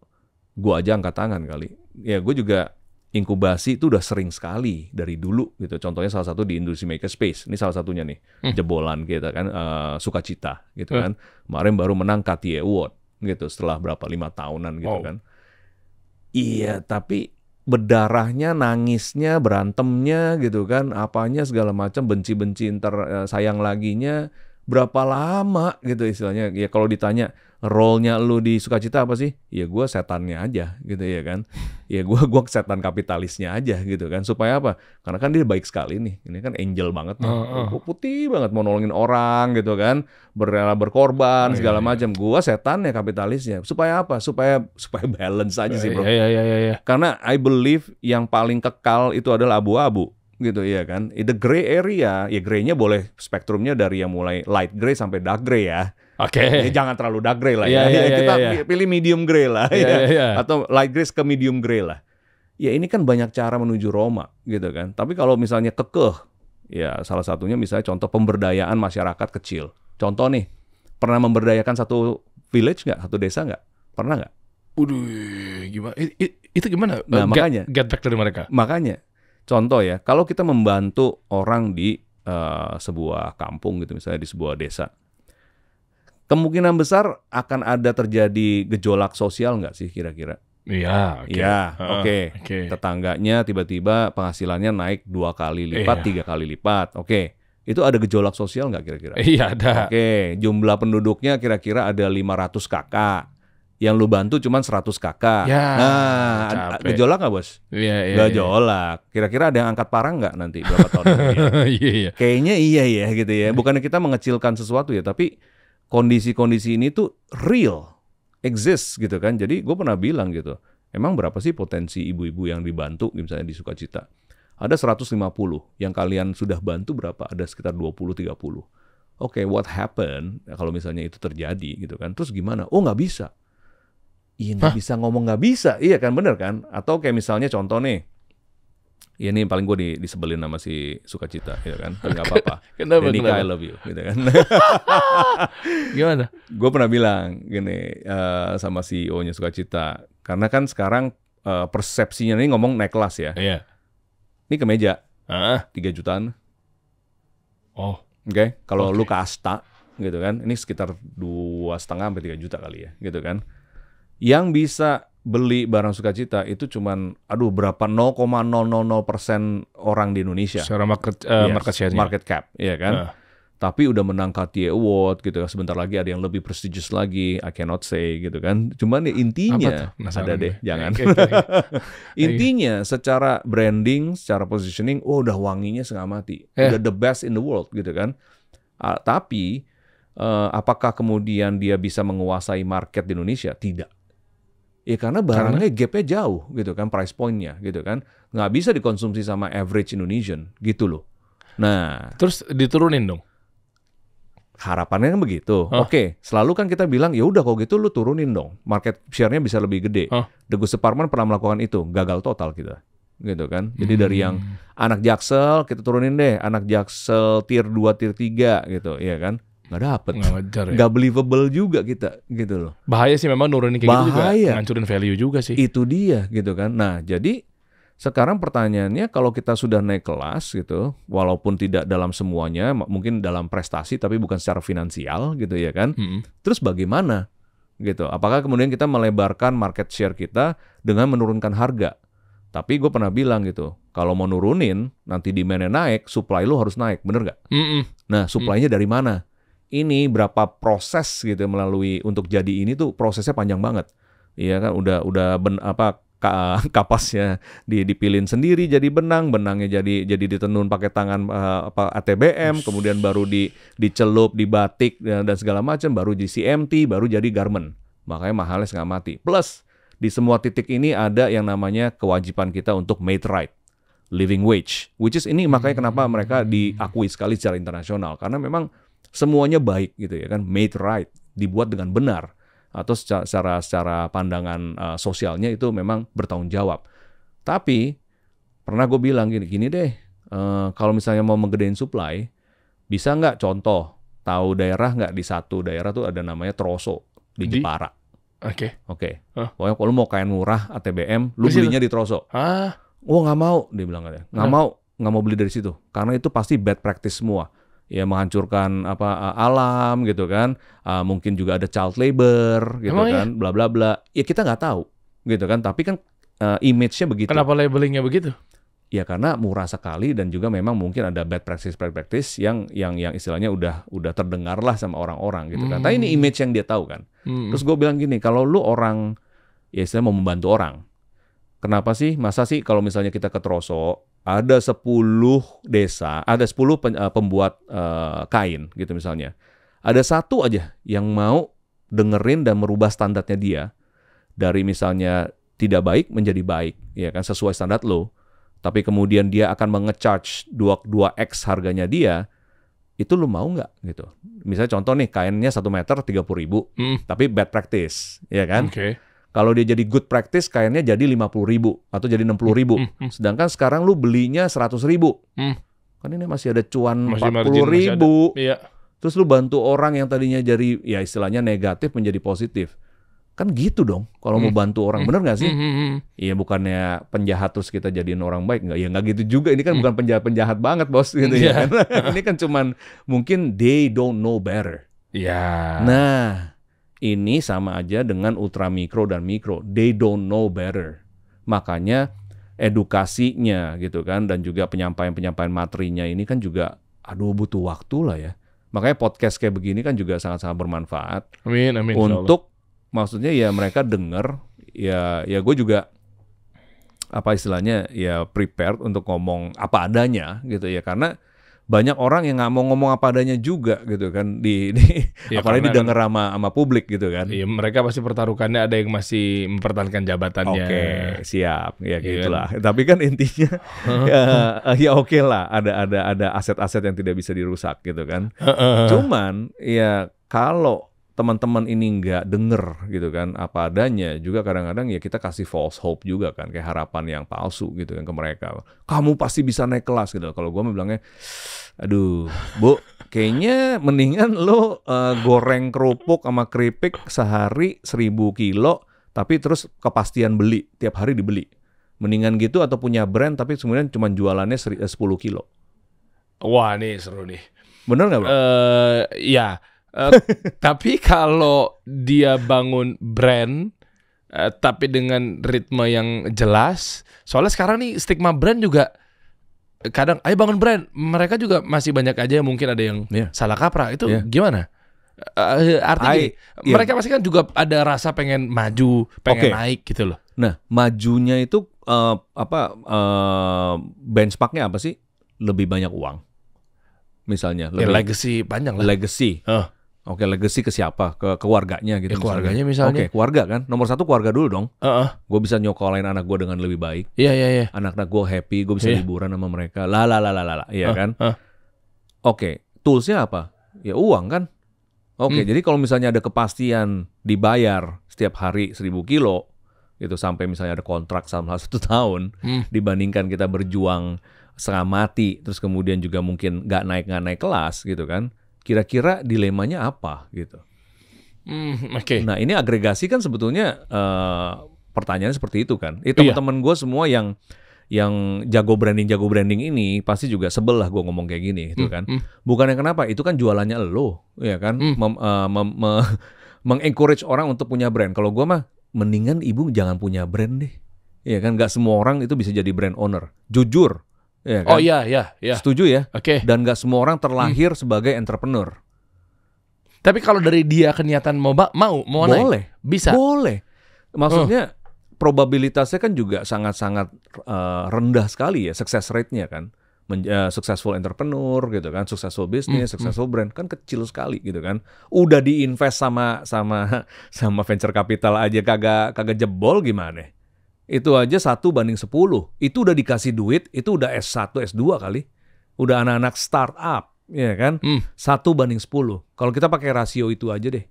gue aja angkat tangan kali. Ya gue juga inkubasi itu udah sering sekali dari dulu gitu. Contohnya salah satu di industri makerspace. Ini salah satunya nih, jebolan kita kan, Sukacita gitu kan. Kemarin baru menang Cartier Award gitu setelah berapa 5 tahunan gitu kan. Iya, tapi berdarahnya, nangisnya, berantemnya gitu kan, apanya segala macam, benci-benci sayang laginya, berapa lama gitu istilahnya. Ya kalau ditanya role-nya lu di Sukacita apa sih? Ya gue setannya aja gitu ya kan. Ya gue setan kapitalisnya aja gitu kan. Supaya apa? Karena kan dia baik sekali nih. Ini kan angel banget nih. Putih banget mau nolongin orang gitu kan. Berrela berkorban segala macam. Gue setannya kapitalisnya. Supaya apa? Supaya balance aja sih bro. Iya. Karena I believe yang paling kekal itu adalah abu-abu gitu ya kan. The gray area, ya graynya boleh spektrumnya dari yang mulai light gray sampai dark gray ya. Oke. Ya, jangan terlalu dark gray lah ya. Kita pilih medium gray lah atau light gray ke medium gray lah. Ya ini kan banyak cara menuju Roma gitu kan. Tapi kalau misalnya kekeh, ya salah satunya misalnya contoh pemberdayaan masyarakat kecil. Contoh nih, pernah memberdayakan satu village nggak, satu desa nggak? Pernah nggak? Waduh, gimana? Itu gimana? Nah, makanya get back dari mereka. Makanya, contoh ya, kalau kita membantu orang di sebuah kampung gitu, misalnya di sebuah desa, kemungkinan besar akan ada terjadi gejolak sosial nggak sih kira-kira? Iya, oke. Iya, oke. Tetangganya tiba-tiba penghasilannya naik 2 kali lipat, 3 kali lipat. Oke. Itu ada gejolak sosial nggak kira-kira? Iya, ada. Oke, jumlah penduduknya kira-kira ada 500 kakak. Yang lu bantu cuma 100 kakak. Ya, nah, gejolak nggak bos? Iya. Gejolak. Kira-kira ada yang angkat parang nggak nanti berapa tahun kemudian? Iya. Kayaknya iya ya gitu ya. Bukannya kita mengecilkan sesuatu ya, tapi kondisi-kondisi ini tuh real, exist gitu kan. Jadi gue pernah bilang gitu, emang berapa sih potensi ibu-ibu yang dibantu misalnya di Sukacita? Ada 150, yang kalian sudah bantu berapa? Ada sekitar 20-30. Oke, what happened kalau misalnya itu terjadi gitu kan? Terus gimana? Oh nggak bisa. Iya nggak bisa ngomong nggak bisa, iya kan bener kan? Atau kayak misalnya contoh nih, ya ini paling gue disebelin sama si Sukacita, ya kan? Tapi nggak apa-apa. Kenapa? I love you, gitu kan? Gimana? Gue pernah bilang gini sama CEO-nya Sukacita, karena kan sekarang persepsinya ini ngomong naik kelas ya. Iya. Ini kemeja, 3 jutaan. Oh, Oke. Kalau lu ke Asta, gitu kan? Ini sekitar 2,5 sampai 3 juta kali ya, gitu kan? Yang bisa beli barang Sukacita itu cuman berapa 0,000% orang di Indonesia. Secara market share-nya. Market cap, ya kan? Tapi udah menang Cartier Award gitu. Sebentar lagi ada yang lebih prestigious lagi, I cannot say gitu kan. Cuman ya intinya ada deh, jangan. Intinya secara branding, secara positioning, udah wanginya setengah mati. Udah the best in the world gitu kan. Tapi apakah kemudian dia bisa menguasai market di Indonesia? Tidak. Ya karena barangnya gapnya jauh gitu kan, price point-nya gitu kan. Nggak bisa dikonsumsi sama average Indonesian gitu loh. Nah. Terus diturunin dong? Harapannya kan begitu. Oke, selalu kan kita bilang, ya udah kalau gitu lu turunin dong. Market share-nya bisa lebih gede. The Gus Suparman pernah melakukan itu, gagal total kita. Gitu kan. Jadi dari yang anak Jaksel, kita turunin deh. Anak Jaksel tier 2, tier 3 gitu, ya kan. Nggak dapet, nggak believable juga kita gitu loh. Bahaya sih memang nurunin kayak gitu juga, ngancurin value juga sih. Itu dia gitu kan. Nah jadi sekarang pertanyaannya kalau kita sudah naik kelas gitu, walaupun tidak dalam semuanya, mungkin dalam prestasi tapi bukan secara finansial gitu ya kan. Terus bagaimana gitu? Apakah kemudian kita melebarkan market share kita dengan menurunkan harga? Tapi gue pernah bilang gitu, kalau mau nurunin nanti demand-nya naik, supply lu harus naik, bener nggak? Nah supply-nya dari mana? Ini berapa proses gitu melalui untuk jadi ini tuh prosesnya panjang banget. Iya kan udah kapasnya dipilin sendiri jadi benangnya jadi ditenun pakai tangan ATBM, kemudian baru dicelup, dibatik dan segala macam, baru di CMT, baru jadi garment. Makanya mahalnya setengah mati. Plus di semua titik ini ada yang namanya kewajiban kita untuk made right. Living wage, which is ini makanya kenapa mereka diakui sekali secara internasional, karena memang semuanya baik gitu ya kan, made right, dibuat dengan benar, atau secara pandangan sosialnya itu memang bertanggung jawab. Tapi pernah gue bilang gini deh, kalau misalnya mau menggedein supply, bisa nggak contoh, tahu daerah nggak, di satu daerah tuh ada namanya Troso di Jepara. Oke. Pokoknya kalau lu mau kain murah ATBM, lu belinya di Troso. Oh nggak mau, dia bilang katanya, nggak mau beli dari situ, karena itu pasti bad practice semua. Ya menghancurkan alam gitu kan, mungkin juga ada child labor gitu kan, bla bla bla. Ya kita nggak tahu gitu kan, tapi kan image-nya begitu. Kenapa labelingnya begitu? Ya karena murah sekali dan juga memang mungkin ada bad practice yang istilahnya udah terdengar lah sama orang-orang gitu kan. Tapi ini image yang dia tahu kan. Terus gue bilang gini, kalau lu orang ya istilahnya mau membantu orang, kenapa sih? Masa sih kalau misalnya kita ke Troso ada 10 desa, ada 10 pembuat kain gitu misalnya. Ada satu aja yang mau dengerin dan merubah standarnya dia dari misalnya tidak baik menjadi baik, ya kan, sesuai standar lo. Tapi kemudian dia akan menge-charge 2x harganya dia, itu lu mau nggak gitu? Misalnya contoh nih, kainnya 1 meter 30.000, tapi bad practice, ya kan? Okay. Kalau dia jadi good practice, kainnya jadi 50.000 atau jadi 60.000. Sedangkan sekarang lu belinya 100.000. Kan ini masih ada cuan 40.000. Iya. Terus lu bantu orang yang tadinya jadi ya istilahnya negatif menjadi positif. Kan gitu dong kalau mau bantu orang, bener nggak sih? Iya, bukannya penjahat terus kita jadiin orang baik, nggak? Ya nggak gitu juga, ini kan bukan penjahat banget bos gitu ya kan? Ini kan cuman mungkin they don't know better. Iya. Nah, ini sama aja dengan ultra mikro dan mikro, they don't know better. Makanya edukasinya gitu kan, dan juga penyampaian materinya ini kan juga butuh waktu lah ya. Makanya podcast kayak begini kan juga sangat-sangat bermanfaat. Amin. Untuk maksudnya ya mereka dengar, ya gue juga apa istilahnya ya prepared untuk ngomong apa adanya gitu ya, karena banyak orang yang nggak mau ngomong apa adanya juga gitu kan ya, apalagi didengar sama publik gitu kan. Iya, mereka pasti pertaruhkannya, ada yang masih mempertahankan jabatannya. Oke, siap ya gitulah. Kan? Tapi kan intinya ya oke lah, ada aset-aset yang tidak bisa dirusak gitu kan. Cuman ya kalau teman-teman ini nggak denger gitu kan apa adanya, juga kadang-kadang ya kita kasih false hope juga kan, kayak harapan yang palsu gitu kan ke mereka. Kamu pasti bisa naik kelas gitu. Kalau gue bilangnya, aduh Bu, kayaknya mendingan lo goreng kerupuk sama keripik sehari 1.000 kilo, tapi terus kepastian beli, tiap hari dibeli. Mendingan gitu, atau punya brand tapi kemudian cuma jualannya 10 kilo. Wah, nih seru nih. Bener nggak Bro? Ya. Tapi kalau dia bangun brand tapi dengan ritme yang jelas, soalnya sekarang nih stigma brand juga kadang, ayo bangun brand, mereka juga masih banyak aja mungkin ada yang salah kaprah. Itu gimana? Artinya mereka pasti kan juga ada rasa pengen maju, pengen naik gitu loh. Nah, majunya itu benchmarknya apa sih? Lebih banyak uang. Misalnya legacy panjang lah. Legacy. Oke, legacy ke siapa? Ke keluarganya gitu. Keluarganya misalnya. Oke, keluarga kan. Nomor 1 keluarga dulu dong. Gue bisa nyokolain anak gue dengan lebih baik. Iya. Anak-anak gue happy, gue bisa liburan sama mereka. Iya kan? Oke, toolsnya apa? Ya uang kan. Oke, jadi kalau misalnya ada kepastian dibayar setiap hari 1.000 kilo, gitu, sampai misalnya ada kontrak selama 1 tahun, dibandingkan kita berjuang setengah mati, terus kemudian juga mungkin nggak naik kelas gitu kan. Kira-kira dilemanya apa gitu? Oke. Nah, ini agregasi kan sebetulnya pertanyaannya seperti itu kan. Teman-teman gue semua yang jago branding ini pasti juga sebel lah gue ngomong kayak gini gitu kan. Bukannya kenapa? Itu kan jualannya lo, ya kan? Mengencourage orang untuk punya brand. Kalau gue mah mendingan ibu jangan punya brand deh. Ya kan, nggak semua orang itu bisa jadi brand owner. Jujur. Ya kan? Oh iya. Setuju ya? Oke. Dan nggak semua orang terlahir sebagai entrepreneur. Tapi kalau dari dia kenyataan mau naik, boleh, bisa. Boleh. Maksudnya probabilitasnya kan juga sangat-sangat rendah sekali ya, success rate-nya kan. Successful entrepreneur gitu kan, successful business, successful brand kan kecil sekali gitu kan. Udah diinvest sama venture capital aja kagak jebol gimana? Itu aja 1:10. Itu udah dikasih duit, itu udah S1, S2 kali. Udah anak-anak startup, ya kan? 1:10. Kalau kita pakai rasio itu aja deh,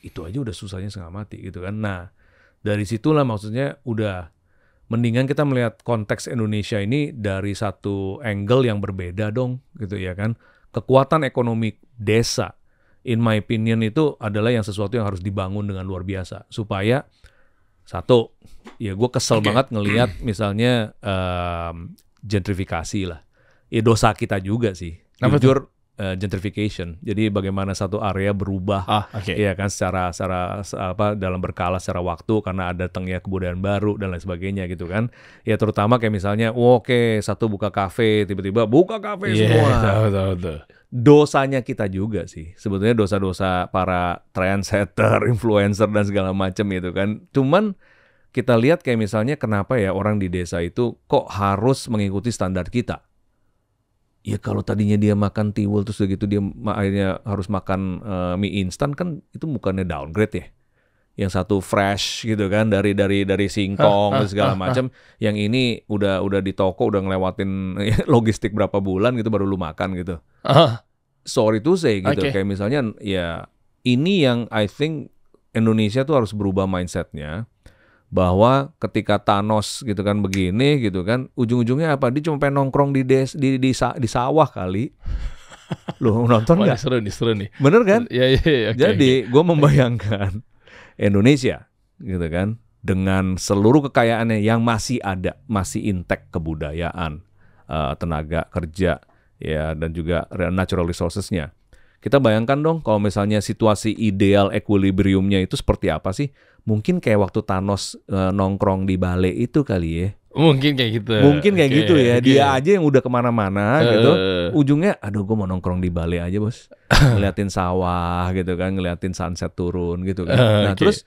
itu aja udah susahnya setengah mati gitu kan. Nah, dari situlah maksudnya udah mendingan kita melihat konteks Indonesia ini dari satu angle yang berbeda dong gitu ya kan. Kekuatan ekonomi desa, in my opinion, itu adalah yang sesuatu yang harus dibangun dengan luar biasa. Supaya satu, ya gue kesel banget ngelihat misalnya gentrifikasi lah. Ya dosa kita juga sih. Jujur, gentrification. Jadi bagaimana satu area berubah, ya kan secara dalam berkala secara waktu karena ada datangnya kebudayaan baru dan lain sebagainya gitu kan. Ya terutama kayak misalnya, satu buka kafe, tiba-tiba buka kafe semua. Tahu. Dosanya kita juga sih. Sebetulnya dosa-dosa para trendsetter, influencer dan segala macam itu kan. Cuman kita lihat kayak misalnya kenapa ya orang di desa itu kok harus mengikuti standar kita. Ya kalau tadinya dia makan tiwul terus begitu dia akhirnya harus makan mie instan kan itu bukannya downgrade ya. Yang satu fresh gitu kan dari singkong dan segala macam. Yang ini udah di toko udah ngelewatin logistik berapa bulan gitu baru lu makan gitu. Sorry to say gitu. Kayak misalnya ya ini yang I think Indonesia tuh harus berubah mindsetnya. Bahwa ketika Thanos gitu kan begini gitu kan ujung-ujungnya apa, dia cuma pengen nongkrong di sawah kali. Loh nonton nggak? Seru nih. Bener kan? Okay. Jadi gue membayangkan Indonesia gitu kan dengan seluruh kekayaannya yang masih ada, masih intact kebudayaan, tenaga kerja ya dan juga natural resources-nya. Kita bayangkan dong kalau misalnya situasi ideal equilibriumnya itu seperti apa sih? Mungkin kayak waktu Thanos nongkrong di Bale itu kali ya. Mungkin kayak gitu. Mungkin kayak gitu ya. Dia aja yang udah kemana-mana gitu. Ujungnya, aduh gue mau nongkrong di Bale aja bos. Ngeliatin sawah gitu kan. Ngeliatin sunset turun gitu kan. Nah terus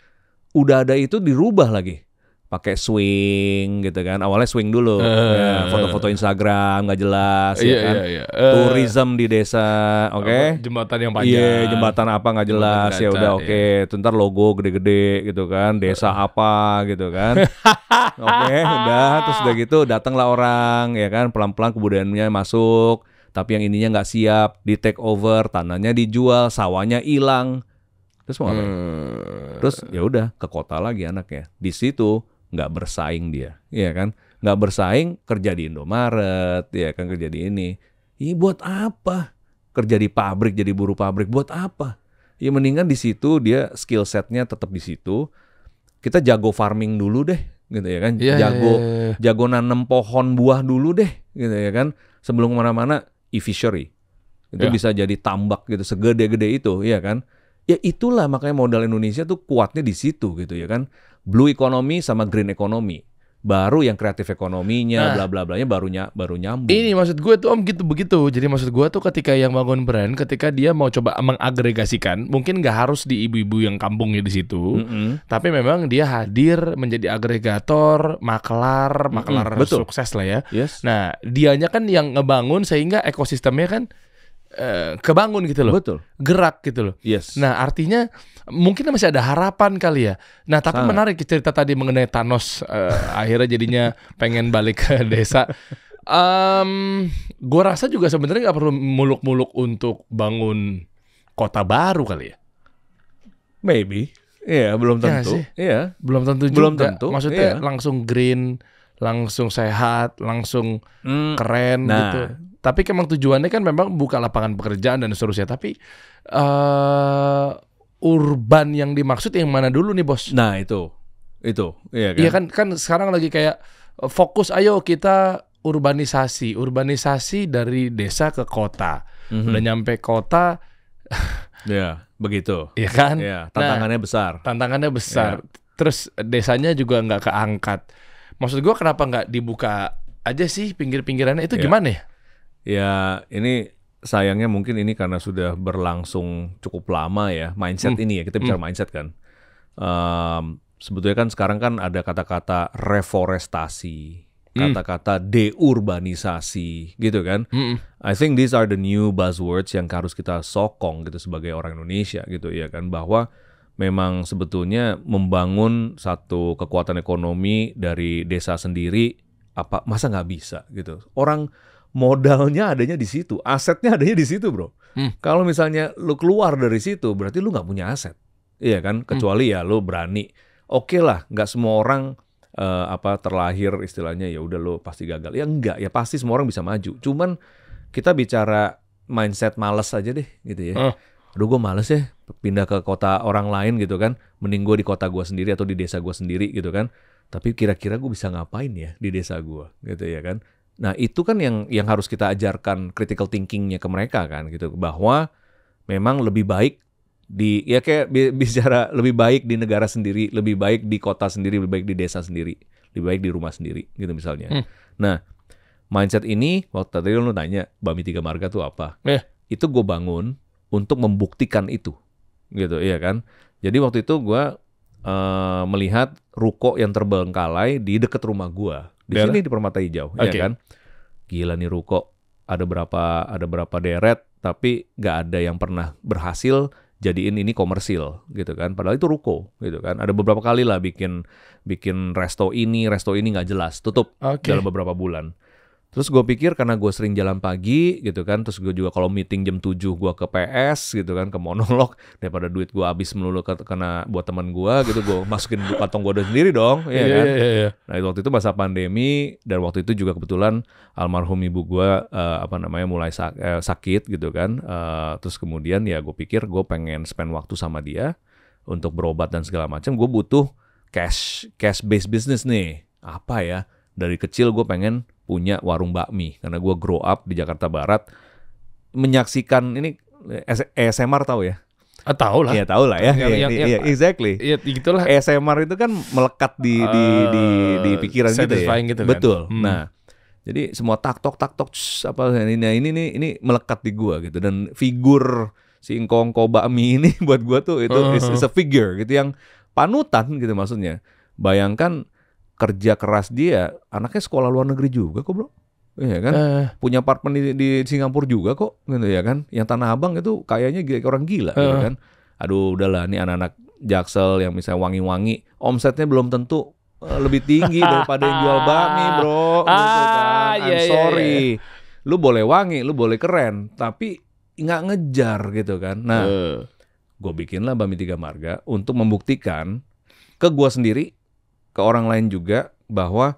udah ada itu dirubah lagi. Pakai swing gitu kan. Awalnya swing dulu. Ya, foto-foto Instagram gak jelas ya kan. Tourism di desa, jembatan yang panjang. Iya, jembatan apa gak jelas. Ya udah Ntar logo gede-gede gitu kan. Desa apa gitu kan. Udah terus udah gitu datanglah orang ya kan. Pelan-pelan kebudayaannya masuk. Tapi yang ininya gak siap, di take over, tanahnya dijual, sawahnya hilang. Terus mau apa? Terus ya udah ke kota lagi anaknya. Di situ nggak bersaing dia, ya kan? Nggak bersaing kerja di Indomaret, ya kan kerja di ini. Ini buat apa? Kerja di pabrik jadi buruh pabrik buat apa? Ya mendingan di situ dia skill setnya tetap di situ. Kita jago farming dulu deh, gitu ya kan? Jago nanam pohon buah dulu deh, gitu ya kan? Sebelum kemana-mana e-fishery itu bisa jadi tambak gitu segede-gede itu, ya kan? Ya itulah makanya modal Indonesia tuh kuatnya di situ gitu ya kan. Blue economy sama green economy. Baru yang kreatif ekonominya bla bla blanya baru nyambung. Ini maksud gue tuh Om gitu begitu. Jadi maksud gue tuh ketika yang bangun brand, ketika dia mau coba mengagregasikan, mungkin nggak harus di ibu-ibu yang kampungnya di situ, tapi memang dia hadir menjadi agregator, maklar sukses lah ya. Yes. Nah, dianya kan yang ngebangun sehingga ekosistemnya kan kebangun gitu loh. Betul. Gerak gitu loh. Yes. Nah, artinya mungkin masih ada harapan kali ya. Nah, tapi menarik cerita tadi mengenai Thanos akhirnya jadinya pengen balik ke desa. Gue rasa juga sebenarnya nggak perlu muluk-muluk untuk bangun kota baru kali ya. Maybe. Iya, belum tentu. Iya, belum tentu juga. Belum tentu. Maksudnya langsung green, langsung sehat, langsung keren gitu. Tapi emang tujuannya kan memang buka lapangan pekerjaan dan seterusnya. Tapi urban yang dimaksud yang mana dulu nih bos? Nah itu, iya kan? Iya kan sekarang lagi kayak fokus, ayo kita urbanisasi dari desa ke kota. Udah nyampe kota, ya begitu. Iya kan? Ya, tantangannya besar. Tantangannya besar. Terus desanya juga nggak keangkat. Maksud gue kenapa nggak dibuka aja sih pinggir-pinggirannya itu gimana ya? Ya ini sayangnya mungkin ini karena sudah berlangsung cukup lama ya mindset ini ya, kita bicara mindset kan. Sebetulnya kan sekarang kan ada kata-kata reforestasi, kata-kata deurbanisasi gitu kan. I think these are the new buzzwords yang harus kita sokong gitu sebagai orang Indonesia gitu ya kan, bahwa memang sebetulnya membangun satu kekuatan ekonomi dari desa sendiri masa nggak bisa gitu. Orang modalnya adanya di situ, asetnya adanya di situ, bro. Kalau misalnya lu keluar dari situ, berarti lu nggak punya aset, iya kan? Kecuali ya lu berani. Oke lah, nggak semua orang terlahir istilahnya ya udah lu pasti gagal. Ya enggak, ya pasti semua orang bisa maju. Cuman kita bicara mindset malas aja deh, gitu ya. Aduh, gue males ya pindah ke kota orang lain gitu kan. Mending gue di kota gue sendiri atau di desa gue sendiri gitu kan. Tapi kira-kira gue bisa ngapain ya di desa gue, gitu ya kan? Nah itu kan yang harus kita ajarkan critical thinkingnya ke mereka kan gitu, bahwa memang lebih baik kayak bicara lebih baik di negara sendiri, lebih baik di kota sendiri, lebih baik di desa sendiri, lebih baik di rumah sendiri gitu misalnya. Nah mindset ini waktu tadi lu nanya Bami Tiga Marga tuh apa? Itu gue bangun untuk membuktikan itu gitu, iya kan? Jadi waktu itu gue melihat ruko yang terbengkalai di dekat rumah gue. Di sini di Permata Hijau, ya kan? Gila nih ruko, ada berapa deret, tapi nggak ada yang pernah berhasil jadiin ini komersil, gitu kan? Padahal itu ruko, gitu kan? Ada beberapa kali lah bikin resto ini nggak jelas, tutup dalam beberapa bulan. Terus gue pikir karena gue sering jalan pagi gitu kan, terus gue juga kalau meeting jam 7 gue ke PS gitu kan, ke monolog, daripada duit gue habis melulu karena buat teman gue gitu, gue masukin kantong gue sendiri dong, ya kan. Nah itu waktu itu masa pandemi, dan waktu itu juga kebetulan almarhum ibu gue mulai sakit gitu kan, terus kemudian ya gue pikir gue pengen spend waktu sama dia untuk berobat dan segala macam, gue butuh cash based business nih, apa ya? Dari kecil gue pengen punya warung bakmi karena gue grow up di Jakarta Barat menyaksikan ini ASMR tahu ya? Tahu lah. Iya tahu lah ya. Iya exactly. Iya gitulah. ASMR itu kan melekat di pikiran kita ya. Gitu kan? Betul. Nah, jadi semua tak tok apa ini melekat di gue gitu, dan figur si Engkongko bakmi ini buat gue tuh itu is a figure gitu yang panutan gitu maksudnya. Bayangkan kerja keras dia, anaknya sekolah luar negeri juga kok bro, iya kan, punya apartemen di Singapura juga kok, gitu ya kan, yang Tanah Abang itu kayaknya orang gila, gitu kan, aduh udahlah nih anak-anak Jaksel yang misalnya wangi-wangi, omsetnya belum tentu lebih tinggi daripada yang jual bakmi bro, gitu kan, I'm sorry, lu boleh wangi, lu boleh keren, tapi nggak ngejar gitu kan, nah, gue bikinlah Bami Tiga Marga untuk membuktikan ke gue sendiri, ke orang lain juga, bahwa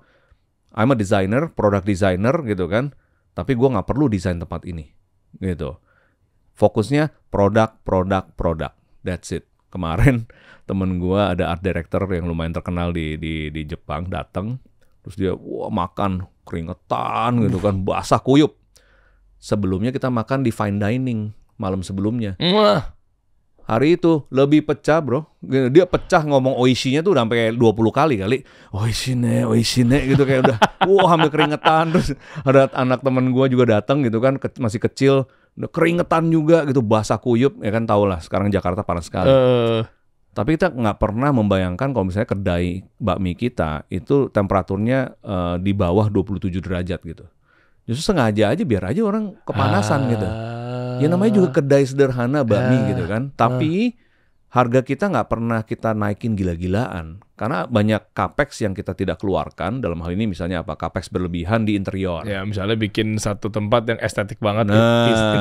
I'm a designer, product designer gitu kan, tapi gue nggak perlu desain tempat ini gitu. Fokusnya produk, that's it. Kemarin temen gue ada art director yang lumayan terkenal di Jepang datang, terus dia makan keringetan gitu kan, basah kuyup. Sebelumnya kita makan di fine dining malam sebelumnya. Hari itu lebih pecah bro, dia pecah ngomong oishi-nya tuh udah sampai 20 kali. Oishi ne gitu kayak udah, hampir keringetan. Terus ada anak teman gue juga datang gitu kan, masih kecil, udah keringetan juga gitu, basah kuyup, ya kan tau lah sekarang Jakarta panas sekali. Tapi kita nggak pernah membayangkan kalau misalnya kedai bakmi kita itu temperaturnya di bawah 27 derajat gitu. Justru sengaja aja biar aja orang kepanasan gitu. Ya namanya juga kedai sederhana bakmi gitu kan. Tapi harga kita nggak pernah kita naikin gila-gilaan. Karena banyak capex yang kita tidak keluarkan. Dalam hal ini misalnya apa? Capex berlebihan di interior. Ya misalnya bikin satu tempat yang estetik banget.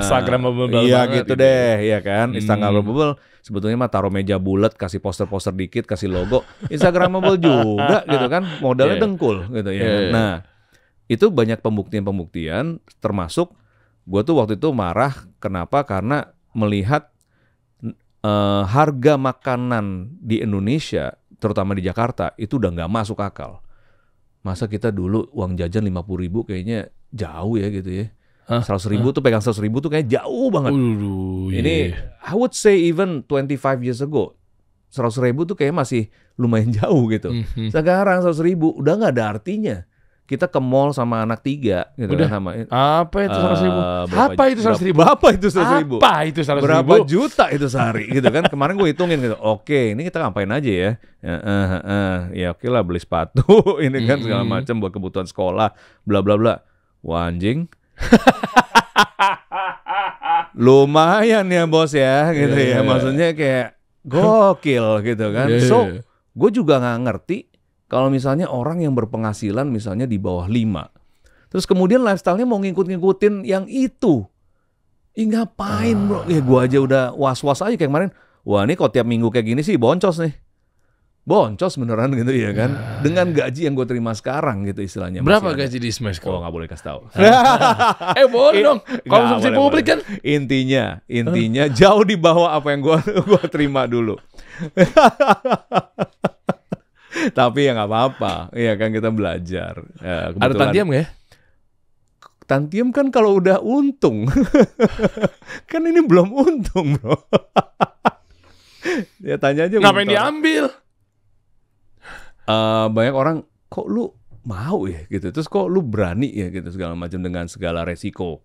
Instagramable iya banget. Gitu deh, ya kan. Instagramable sebetulnya mah taruh meja bulat, kasih poster-poster dikit, kasih logo. Instagramable juga gitu kan. Modalnya dengkul gitu ya. Nah itu banyak pembuktian termasuk gue tuh waktu itu marah, kenapa? Karena melihat harga makanan di Indonesia, terutama di Jakarta, itu udah nggak masuk akal. Masa kita dulu uang jajan 50.000 kayaknya jauh ya gitu ya. 100.000 tuh pegang 100.000 tuh kayaknya jauh banget. Ini I would say even 25 years ago, 100.000 tuh kayaknya masih lumayan jauh gitu. Sekarang 100.000 udah nggak ada artinya. Kita ke mall sama anak 3 gitu udah. kan sama. Apa itu 100.000? Apa itu 100.000? Apa itu 100.000? Apa itu 100.000? Berapa juta itu sehari gitu kan. Kemarin gue hitungin gitu. Oke, ini kita ngapain aja ya? Ya oke lah beli sepatu ini kan segala macam buat kebutuhan sekolah, bla bla bla. Wah anjing. Lumayan ya bos ya gitu ya. Maksudnya kayak gokil gitu kan. So, gue juga nggak ngerti kalau misalnya orang yang berpenghasilan misalnya di bawah 5. Terus kemudian lifestyle-nya mau ngikut-ngikutin yang itu. Ngapain bro? Ya gue aja udah was-was aja kayak kemarin. Wah ini kok tiap minggu kayak gini sih boncos nih. Boncos beneran gitu ya kan. Dengan gaji yang gue terima sekarang gitu istilahnya. Berapa gaji di Smashco? Oh gak boleh kasih tahu. Boleh dong. Konsumsi publik kan. Intinya jauh di bawah apa yang gue terima dulu. Tapi ya nggak apa-apa, iya kan kita belajar. Ada tantiam nggak ya? Tantium kan kalau udah untung. Kan ini belum untung, bro. Ya tanya aja. Ngapain diambil? Banyak orang, kok lu mau ya gitu. Terus kok lu berani ya gitu segala macam dengan segala resiko.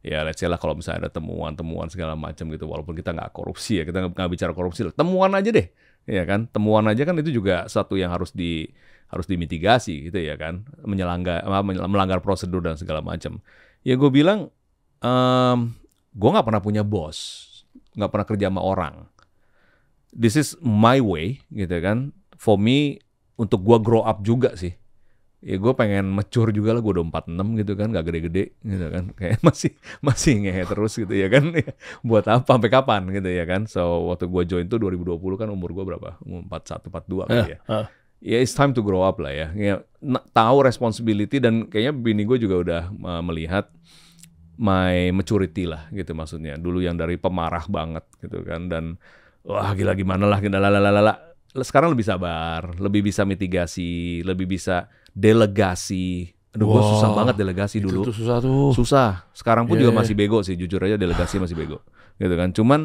Ya let's say lah kalau misalnya ada temuan-temuan segala macam gitu. Walaupun kita nggak korupsi ya. Kita nggak bicara korupsi lah. Temuan aja deh. Ya kan. Temuan aja kan itu juga satu yang harus dimitigasi gitu ya kan, melanggar prosedur dan segala macam. Ya gue bilang, gue nggak pernah punya bos, nggak pernah kerja sama orang. This is my way gitu kan. For me, untuk gue grow up juga sih. Ya gue pengen mature juga lah, gue udah 46 gitu kan, gak gede-gede gitu kan, kayak masih ngehe terus gitu ya kan. Buat apa, sampai kapan gitu ya kan. So waktu gue join tuh 2020 kan umur gue berapa? Umur 41, 42 kali ya. Ya it's time to grow up lah ya. Tahu responsibility dan kayaknya bini gue juga udah melihat my maturity lah gitu maksudnya. Dulu yang dari pemarah banget gitu kan, dan wah gila gimana lah, sekarang lebih sabar, lebih bisa mitigasi, lebih bisa delegasi. Aduh, gue susah banget delegasi dulu. Itu susah tuh. Susah. Sekarang pun juga masih bego sih, jujur aja delegasi masih bego gitu kan. Cuman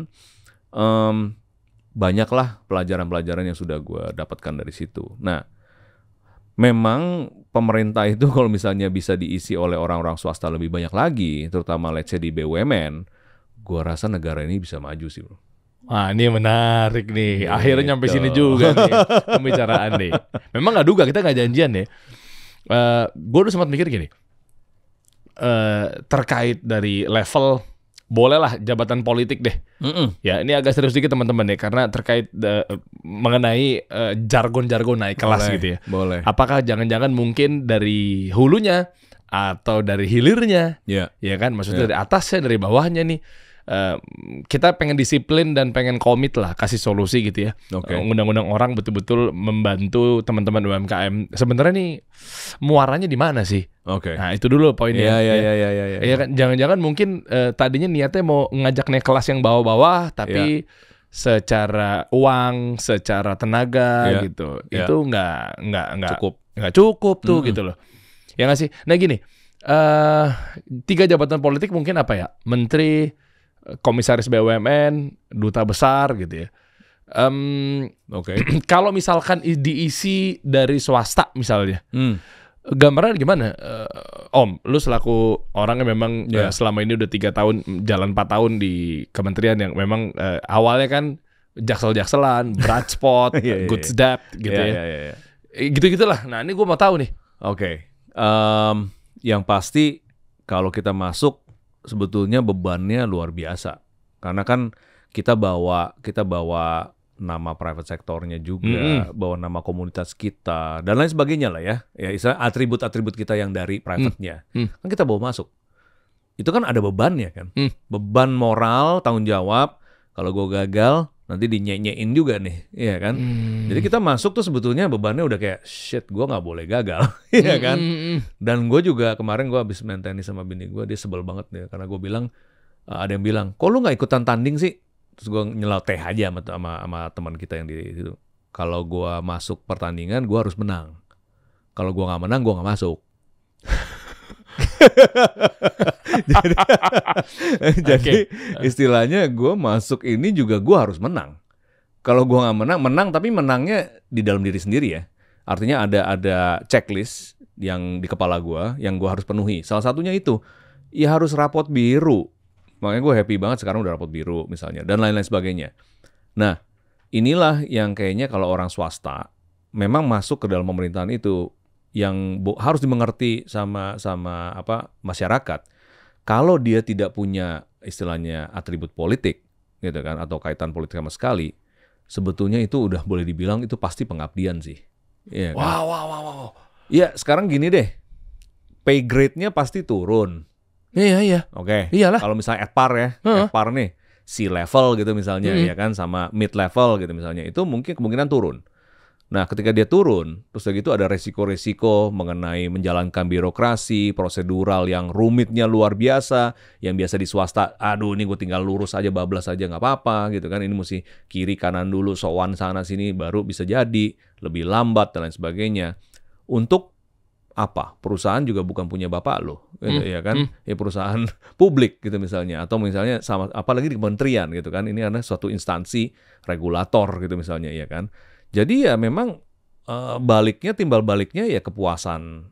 banyaklah pelajaran-pelajaran yang sudah gue dapatkan dari situ. Nah, memang pemerintah itu kalau misalnya bisa diisi oleh orang-orang swasta lebih banyak lagi, terutama let's say di BUMN, gue rasa negara ini bisa maju sih, bro. Wah, ini menarik nih. Akhirnya nyampe sini juga nih pembicaraan nih. Memang nggak duga, kita nggak janjian ya. Gue udah sempat mikir gini, terkait dari level, bolehlah jabatan politik deh. Ya, ini agak serius dikit teman-teman ya, karena terkait mengenai jargon-jargon naik kelas gitu ya. Boleh. Apakah jangan-jangan mungkin dari hulunya atau dari hilirnya? Ya kan, maksudnya dari atasnya, dari bawahnya nih. Kita pengen disiplin dan pengen komit lah kasih solusi gitu ya. Undang-undang orang betul-betul membantu teman-teman UMKM. Sebenarnya nih muaranya di mana sih? Nah, itu dulu poinnya. Ya kan, jangan-jangan mungkin tadinya niatnya mau ngajak naik kelas yang bawah-bawah, tapi secara uang, secara tenaga gitu, itu nggak cukup tuh gitu loh. Ya nggak sih? Nah gini, 3 jabatan politik mungkin apa ya? Menteri, komisaris BUMN, duta besar gitu ya. Kalau misalkan diisi dari swasta misalnya, gambarannya gimana? Om, lu selaku orang yang memang selama ini udah 3 tahun, jalan 4 tahun di kementerian yang memang awalnya kan jaksel-jakselan, bright spot, good step gitu ya. Gitu-gitulah. Nah ini gue mau tahu nih. Yang pasti kalau kita masuk, sebetulnya bebannya luar biasa, karena kan kita bawa nama private sektornya juga, bawa nama komunitas kita dan lain sebagainya lah ya. Ya istilah atribut-atribut kita yang dari private-nya kan kita bawa masuk. Itu kan ada bebannya kan, beban moral, tanggung jawab. Kalau gue gagal nanti dinyenyein juga nih, iya kan. Jadi kita masuk tuh sebetulnya bebannya udah kayak shit, gue nggak boleh gagal, iya kan. Dan gue juga kemarin gue habis main tenis sama bini gue, dia sebel banget nih karena gue bilang, ada yang bilang, kok lu nggak ikutan tanding sih? Terus gue nyeloteh aja sama teman kita yang di situ. Kalau gue masuk pertandingan, gue harus menang. Kalau gue nggak menang, gue nggak masuk. Jadi istilahnya gue masuk ini juga gue harus menang. Kalau gue nggak menang tapi menangnya di dalam diri sendiri ya. Artinya ada checklist yang di kepala gue yang gue harus penuhi. Salah satunya itu ya harus rapot biru. Makanya gue happy banget sekarang udah rapot biru misalnya dan lain-lain sebagainya. Nah inilah yang kayaknya kalau orang swasta memang masuk ke dalam pemerintahan itu yang harus dimengerti sama masyarakat. Kalau dia tidak punya istilahnya atribut politik gitu kan, atau kaitan politik sama sekali, sebetulnya itu udah boleh dibilang itu pasti pengabdian sih. Iya kan? Wow. Iya, sekarang gini deh. Pay grade-nya pasti turun. Iya. Iyalah. Kalau misalnya at par ya, at par nih, C-level gitu misalnya ya kan, sama mid-level gitu misalnya, itu mungkin kemungkinan turun. Nah, ketika dia turun, terus gitu ada resiko-resiko mengenai menjalankan birokrasi, prosedural yang rumitnya luar biasa, yang biasa di swasta, aduh ini gue tinggal lurus aja, bablas aja nggak apa-apa gitu kan, ini mesti kiri kanan dulu, sowan sana sini baru bisa jadi, lebih lambat dan lain sebagainya. Untuk apa? Perusahaan juga bukan punya bapak lo, gitu, ya kan? Ya perusahaan publik gitu misalnya, atau misalnya sama apalagi di kementerian gitu kan? Ini adalah suatu instansi regulator gitu misalnya, ya kan? Jadi ya memang timbal baliknya ya kepuasan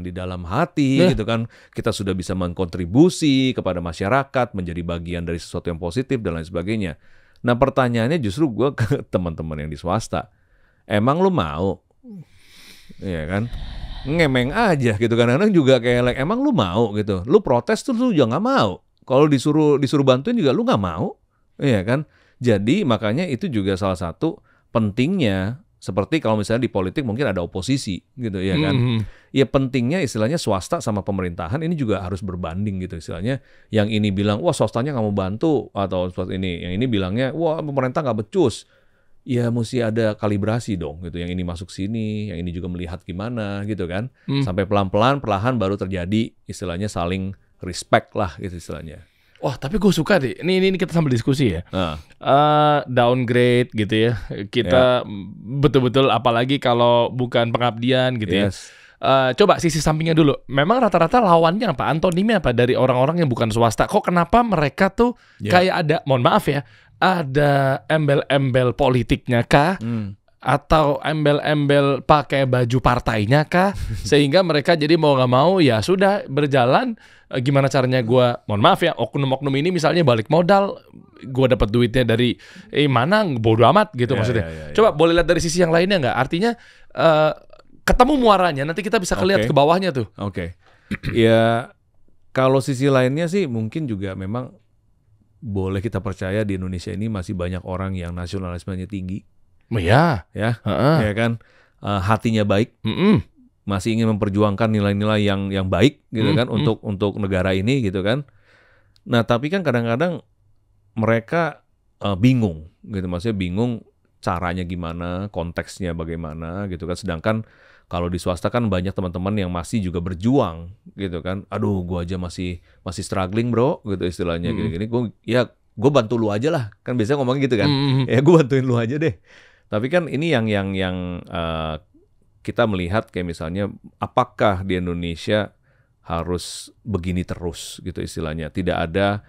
di dalam hati gitu kan. Kita sudah bisa mengkontribusi kepada masyarakat, menjadi bagian dari sesuatu yang positif dan lain sebagainya. Nah pertanyaannya justru gue ke teman-teman yang di swasta, emang lu mau? Ya kan? Ngemeng aja gitu kan. Kadang juga kayak emang lu mau gitu. Lu protes tuh lu juga nggak mau. Kalau disuruh bantuin juga lu nggak mau. Iya kan? Jadi makanya itu juga salah satu pentingnya, seperti kalau misalnya di politik mungkin ada oposisi gitu ya kan. Ya pentingnya istilahnya swasta sama pemerintahan ini juga harus berbanding gitu istilahnya. Yang ini bilang wah swastanya nggak mau bantu, atau yang ini bilangnya wah pemerintah nggak becus. Ya mesti ada kalibrasi dong gitu. Yang ini masuk sini, yang ini juga melihat gimana gitu kan. Sampai pelan-pelan perlahan baru terjadi istilahnya saling respect lah gitu istilahnya. Wah, tapi gue suka deh. Ini kita sambil diskusi ya. Downgrade gitu ya. Kita betul-betul apalagi kalau bukan pengabdian gitu ya. Coba sisi sampingnya dulu. Memang rata-rata lawannya apa? Antonimnya apa dari orang-orang yang bukan swasta? Kok kenapa mereka tuh kayak ada, mohon maaf ya, ada embel-embel politiknya kah? Atau embel-embel pakai baju partainya kah? Sehingga mereka jadi mau nggak mau ya sudah berjalan. Gimana caranya gue, mohon maaf ya, oknum-oknum ini misalnya balik modal, gue dapat duitnya dari mana, bodo amat gitu maksudnya. Coba boleh lihat dari sisi yang lainnya nggak? Artinya ketemu muaranya, nanti kita bisa lihat ke bawahnya tuh. Ya kalau sisi lainnya sih mungkin juga memang boleh kita percaya di Indonesia ini masih banyak orang yang nasionalismenya tinggi. Ya kan, hatinya baik. Masih ingin memperjuangkan nilai-nilai yang baik gitu kan untuk negara ini gitu kan. Nah, tapi kan kadang-kadang mereka bingung gitu, maksudnya bingung caranya gimana, konteksnya bagaimana gitu kan. Sedangkan kalau di swasta kan banyak teman-teman yang masih juga berjuang gitu kan. Aduh, gua aja masih struggling, bro, gitu istilahnya gini-gini. Gue bantu lu aja lah. Kan biasanya ngomong gitu kan. Ya gue bantuin lu aja deh. Tapi kan ini yang kita melihat kayak misalnya apakah di Indonesia harus begini terus gitu istilahnya. Tidak ada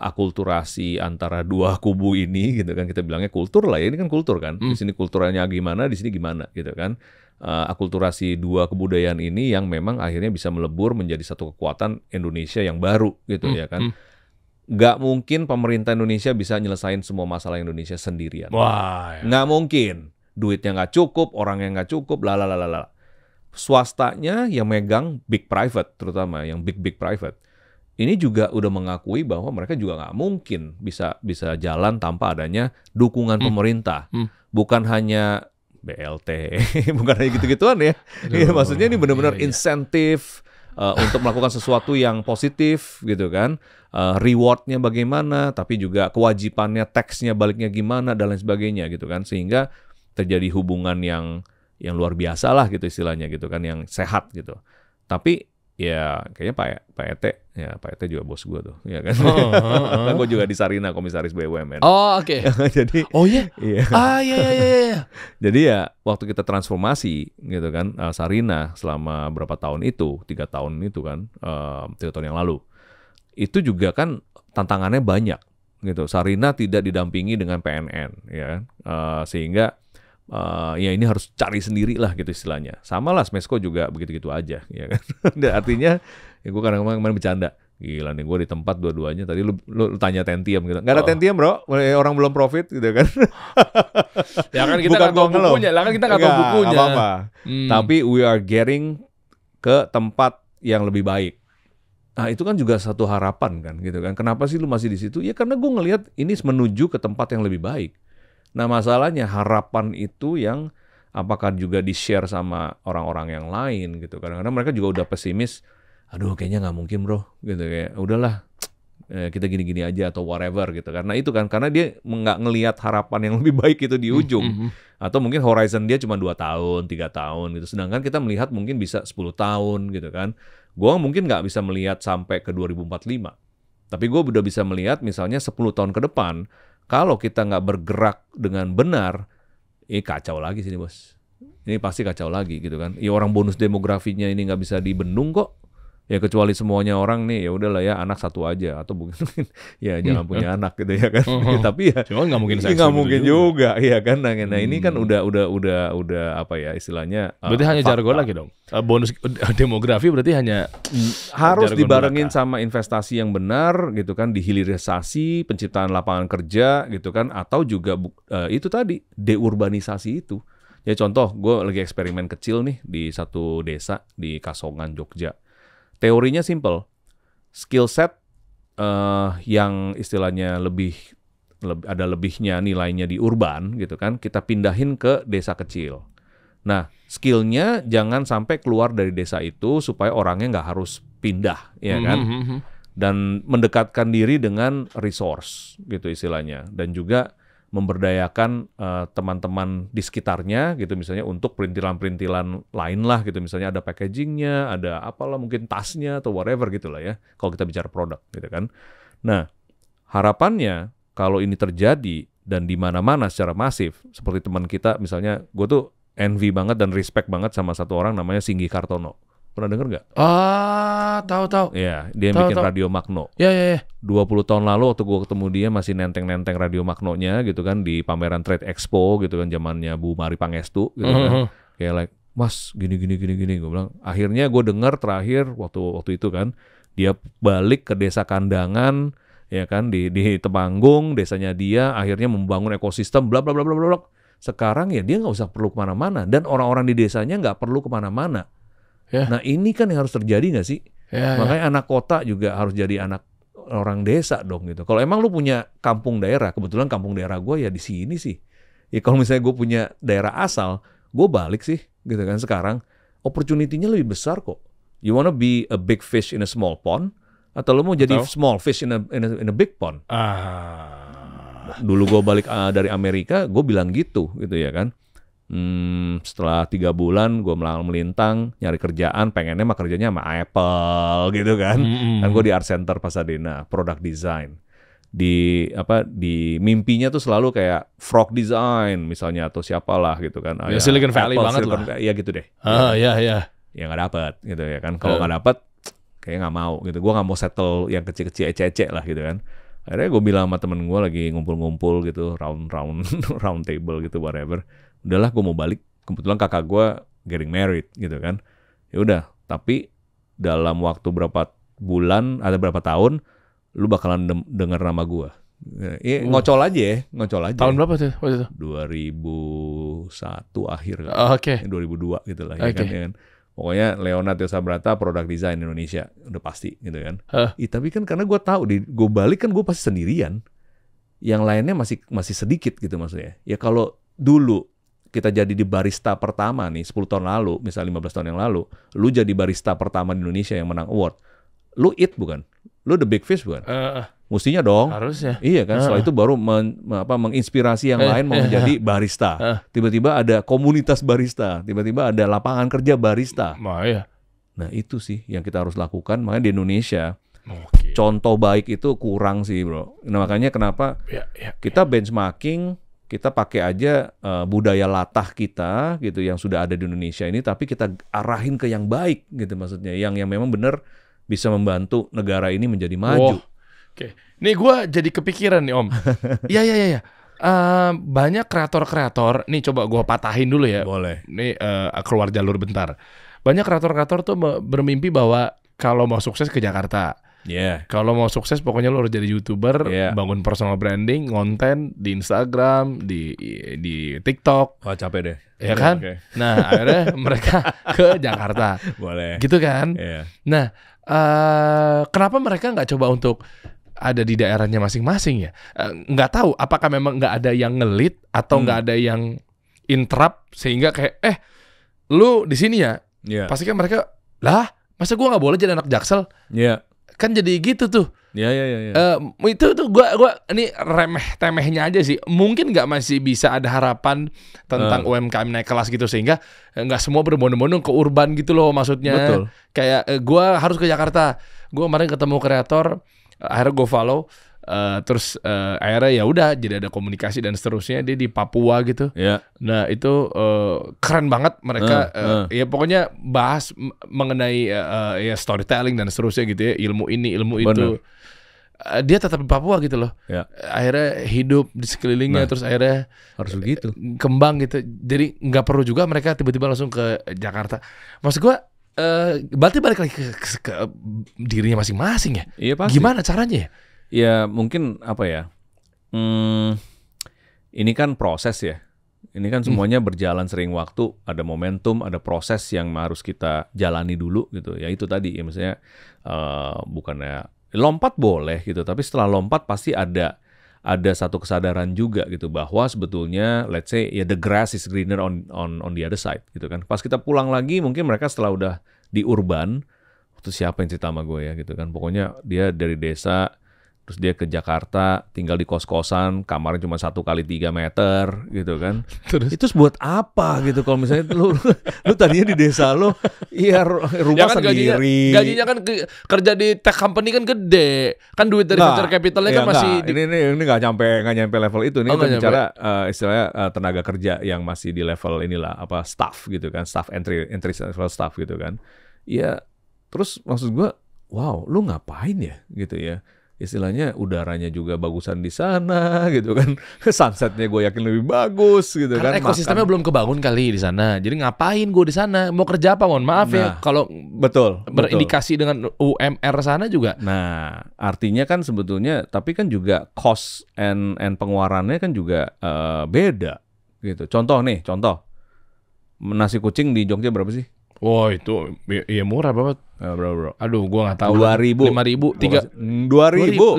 akulturasi antara dua kubu ini gitu kan. Kita bilangnya kultur lah ya, ini kan kultur kan. Di sini kulturnya gimana, di sini gimana gitu kan. Akulturasi dua kebudayaan ini yang memang akhirnya bisa melebur menjadi satu kekuatan Indonesia yang baru gitu ya kan. Nggak mungkin pemerintah Indonesia bisa nyelesain semua masalah Indonesia sendirian. Nggak mungkin. Duitnya nggak cukup, orangnya nggak cukup, swastanya yang megang big private, terutama yang big private, ini juga udah mengakui bahwa mereka juga nggak mungkin bisa jalan tanpa adanya dukungan pemerintah. Bukan hanya BLT, bukan hanya gitu-gituan ya. Maksudnya ini benar-benar insentif untuk melakukan sesuatu yang positif gitu kan. Rewardnya bagaimana, tapi juga kewajibannya, taxnya baliknya gimana dan lain sebagainya gitu kan. Sehingga terjadi hubungan yang luar biasa lah gitu istilahnya gitu kan, yang sehat gitu. Tapi ya kayaknya Pak Ete juga bos gue tuh, ya kan. Gue juga di Sarina, komisaris BUMN. Jadi iya. Jadi ya waktu kita transformasi gitu kan, Sarina selama berapa tahun itu, 3 tahun itu kan, 3 tahun yang lalu, itu juga kan tantangannya banyak gitu. Sarina tidak didampingi dengan PNN, ya kan, sehingga ya ini harus cari sendiri lah gitu istilahnya. Sama lah Smesco juga begitu-gitu aja, ya kan. Artinya ya gue kadang-kadang bercanda, gila nih gue di tempat dua-duanya. Tadi lu tanya Tentium gitu, nggak ada Tentium bro, orang belum profit gitu kan. Ya kan kita nggak tahu bukunya, apa-apa. Tapi we are getting ke tempat yang lebih baik. Nah itu kan juga satu harapan kan gitu kan. Kenapa sih lu masih di situ? Ya karena gue ngelihat ini menuju ke tempat yang lebih baik. Nah masalahnya harapan itu yang apakah juga di-share sama orang-orang yang lain gitu. Kadang-kadang mereka juga udah pesimis, aduh kayaknya nggak mungkin bro, gitu kayak udahlah kita gini-gini aja atau whatever gitu. Karena itu kan, karena dia nggak ngelihat harapan yang lebih baik itu di ujung. Atau mungkin horizon dia cuma 2 tahun, 3 tahun gitu. Sedangkan kita melihat mungkin bisa 10 tahun gitu kan. Gue mungkin nggak bisa melihat sampai ke 2045. Tapi gue udah bisa melihat misalnya 10 tahun ke depan. Kalau kita nggak bergerak dengan benar, kacau lagi sini bos. ini pasti kacau lagi gitu kan. Ya orang bonus demografinya ini nggak bisa dibendung kok. Ya kecuali semuanya orang nih ya udahlah ya anak satu aja atau mungkin ya jangan punya anak gitu ya kan. Tapi ya cuma nggak mungkin nggak mungkin juga ya kan. Nah ini kan udah apa ya istilahnya. Berarti hanya jargon lagi dong. Bonus demografi berarti hanya harus dibarengin sama investasi yang benar gitu kan, dihilirisasi, penciptaan lapangan kerja gitu kan, atau juga itu tadi deurbanisasi itu. Ya contoh, gue lagi eksperimen kecil nih di satu desa di Kasongan, Jogja. Teorinya simple, skill set yang istilahnya ada lebihnya nilainya di urban gitu kan, kita pindahin ke desa kecil. Nah, skillnya jangan sampai keluar dari desa itu supaya orangnya nggak harus pindah, ya kan? Dan mendekatkan diri dengan resource gitu istilahnya, dan juga memberdayakan teman-teman di sekitarnya gitu misalnya untuk perintilan-perintilan lain lah gitu, misalnya ada packagingnya, ada apalah mungkin tasnya atau whatever gitu lah ya kalau kita bicara produk gitu kan. Nah harapannya kalau ini terjadi dan di mana-mana secara masif seperti teman kita misalnya, gue tuh envy banget dan respect banget sama satu orang namanya Singgi Kartono. Pernah denger nggak? Tahu. Ya, dia bikin Radio Magno. Ya. 20 tahun lalu waktu gue ketemu dia masih nenteng-nenteng Radio Magnonya gitu kan di pameran Trade Expo gitu kan, zamannya Bu Mari Pangestu gitu kan. Kayak like, Mas gini. Gue bilang, akhirnya gue dengar terakhir waktu itu kan, dia balik ke desa Kandangan ya kan di Temanggung, desanya dia, akhirnya membangun ekosistem bla bla bla bla bla. Sekarang ya dia nggak usah perlu kemana-mana dan orang-orang di desanya nggak perlu kemana-mana. Yeah. Nah ini kan yang harus terjadi nggak sih? Makanya anak kota juga harus jadi anak orang desa dong gitu. Kalau emang lu punya kampung daerah, kebetulan kampung daerah gue ya di sini sih. Ya kalau misalnya gue punya daerah asal, gue balik sih gitu kan. Sekarang opportunity-nya lebih besar kok. You wanna be a big fish in a small pond, atau lu mau jadi small fish in a big pond? Dulu gue balik dari Amerika, gue bilang gitu ya kan. Setelah 3 bulan gue melintang nyari kerjaan, pengennya mah kerjanya sama Apple gitu kan. Kan gue di Art Center Pasadena, product design. Di mimpinya tuh selalu kayak Frog Design misalnya atau siapalah gitu kan. Ya, Silicon Valley banget lah. Ya gitu deh. Ya. Ya nggak dapet gitu ya kan. Kalau nggak dapet, kayak nggak mau gitu. Gue nggak mau settle yang kecil-kecil ecek lah gitu kan. Akhirnya gue bilang sama temen gue lagi ngumpul-ngumpul gitu, round table gitu, whatever. Udahlah gue mau balik. Kebetulan kakak gue getting married gitu kan. Ya udah, tapi dalam waktu berapa bulan, ada berapa tahun, lu bakalan denger nama gue. Ngocol aja. Tahun berapa tuh waktu itu? 2001 akhir. Oke. 2002 gitu lah ya kan. Pokoknya Leonard Yosabrata product design Indonesia udah pasti gitu kan. Tapi kan karena gue tahu gue balik kan gue pasti sendirian. Yang lainnya masih sedikit gitu maksudnya. Ya kalau dulu kita jadi di barista pertama nih 10 tahun lalu, misalnya 15 tahun yang lalu, lu jadi barista pertama di Indonesia yang menang award. Lu it bukan? Lu the big fish bukan? Mestinya dong. Harusnya. Iya kan, setelah itu baru menginspirasi yang lain mau menjadi barista. Tiba-tiba ada komunitas barista, tiba-tiba ada lapangan kerja barista. Nah itu sih yang kita harus lakukan. Makanya di Indonesia contoh baik itu kurang sih bro. Nah makanya kenapa kita benchmarking, kita pakai aja budaya latah kita gitu yang sudah ada di Indonesia ini, tapi kita arahin ke yang baik gitu maksudnya, yang memang benar bisa membantu negara ini menjadi maju. Oke, nih gue jadi kepikiran nih Om. Iya. Banyak kreator-kreator, nih coba gue patahin dulu ya. Boleh. Nih keluar jalur bentar. Banyak kreator-kreator tuh bermimpi bahwa kalau mau sukses ke Jakarta. Kalau mau sukses pokoknya lo harus jadi YouTuber, bangun personal branding, konten di Instagram, di TikTok. Wah capek deh. Ya kan? Nah akhirnya mereka ke Jakarta. Boleh. Gitu kan? Nah kenapa mereka nggak coba untuk ada di daerahnya masing-masing ya? Nggak tahu apakah memang nggak ada yang ngelit atau nggak ada yang interrupt sehingga kayak lu di sini ya? Pasti kan mereka lah masa gue nggak boleh jadi anak Jaksel? Kan jadi gitu tuh. Itu tuh gua ini remeh-temehnya aja sih. Mungkin nggak masih bisa ada harapan tentang UMKM naik kelas gitu sehingga nggak semua berbondong-bondong ke urban gitu loh maksudnya. Betul. Kayak gua harus ke Jakarta. Gua kemarin ketemu kreator, akhirnya gua follow. Terus akhirnya ya udah jadi ada komunikasi dan seterusnya, dia di Papua gitu. Nah itu keren banget mereka. Ya pokoknya bahas mengenai ya storytelling dan seterusnya gitu ya, ilmu ini ilmu itu. Dia tetap di Papua gitu loh. Akhirnya hidup di sekelilingnya, terus akhirnya harus begitu kembang gitu. Jadi nggak perlu juga mereka tiba-tiba langsung ke Jakarta. Maksud gue berarti balik lagi ke dirinya masing-masing ya. Iya pasti. Gimana caranya ya? Ya mungkin apa ya? Ini kan proses ya. Ini kan semuanya berjalan sering waktu, ada momentum, ada proses yang harus kita jalani dulu gitu. Ya itu tadi ya, misalnya bukannya lompat boleh gitu, tapi setelah lompat pasti ada satu kesadaran juga gitu bahwa sebetulnya let's say ya the grass is greener on the other side gitu kan. Pas kita pulang lagi mungkin mereka setelah udah di urban, itu siapa yang cerita sama gue ya gitu kan. Pokoknya dia dari desa terus dia ke Jakarta, tinggal di kos-kosan, kamarnya cuma 1x3 meter gitu kan. Terus itu buat apa gitu kalau misalnya lu tadinya di desa lu iya rumah ya kan sendiri. Gajinya kan kerja di tech company kan gede. Kan duit dari venture capitalnya kan masih ini enggak nyampe level itu. Ini kita bicara istilahnya tenaga kerja yang masih di level inilah apa staff gitu kan, staff entry level staff gitu kan. Ya terus maksud gua, wow, lu ngapain ya gitu ya. Istilahnya udaranya juga bagusan di sana gitu kan, sunsetnya gue yakin lebih bagus gitu. Karena kan ekosistemnya belum kebangun kali di sana, jadi ngapain gue di sana, mau kerja apa, mohon maaf ya kalau betul berindikasi dengan UMR sana juga. Nah artinya kan sebetulnya tapi kan juga cost and pengeluarannya kan juga beda gitu. Contoh nasi kucing di Jogja berapa sih? Wah itu ya murah banget. Berapa bro? Aduh gue nggak tahu. 2.000, 5.000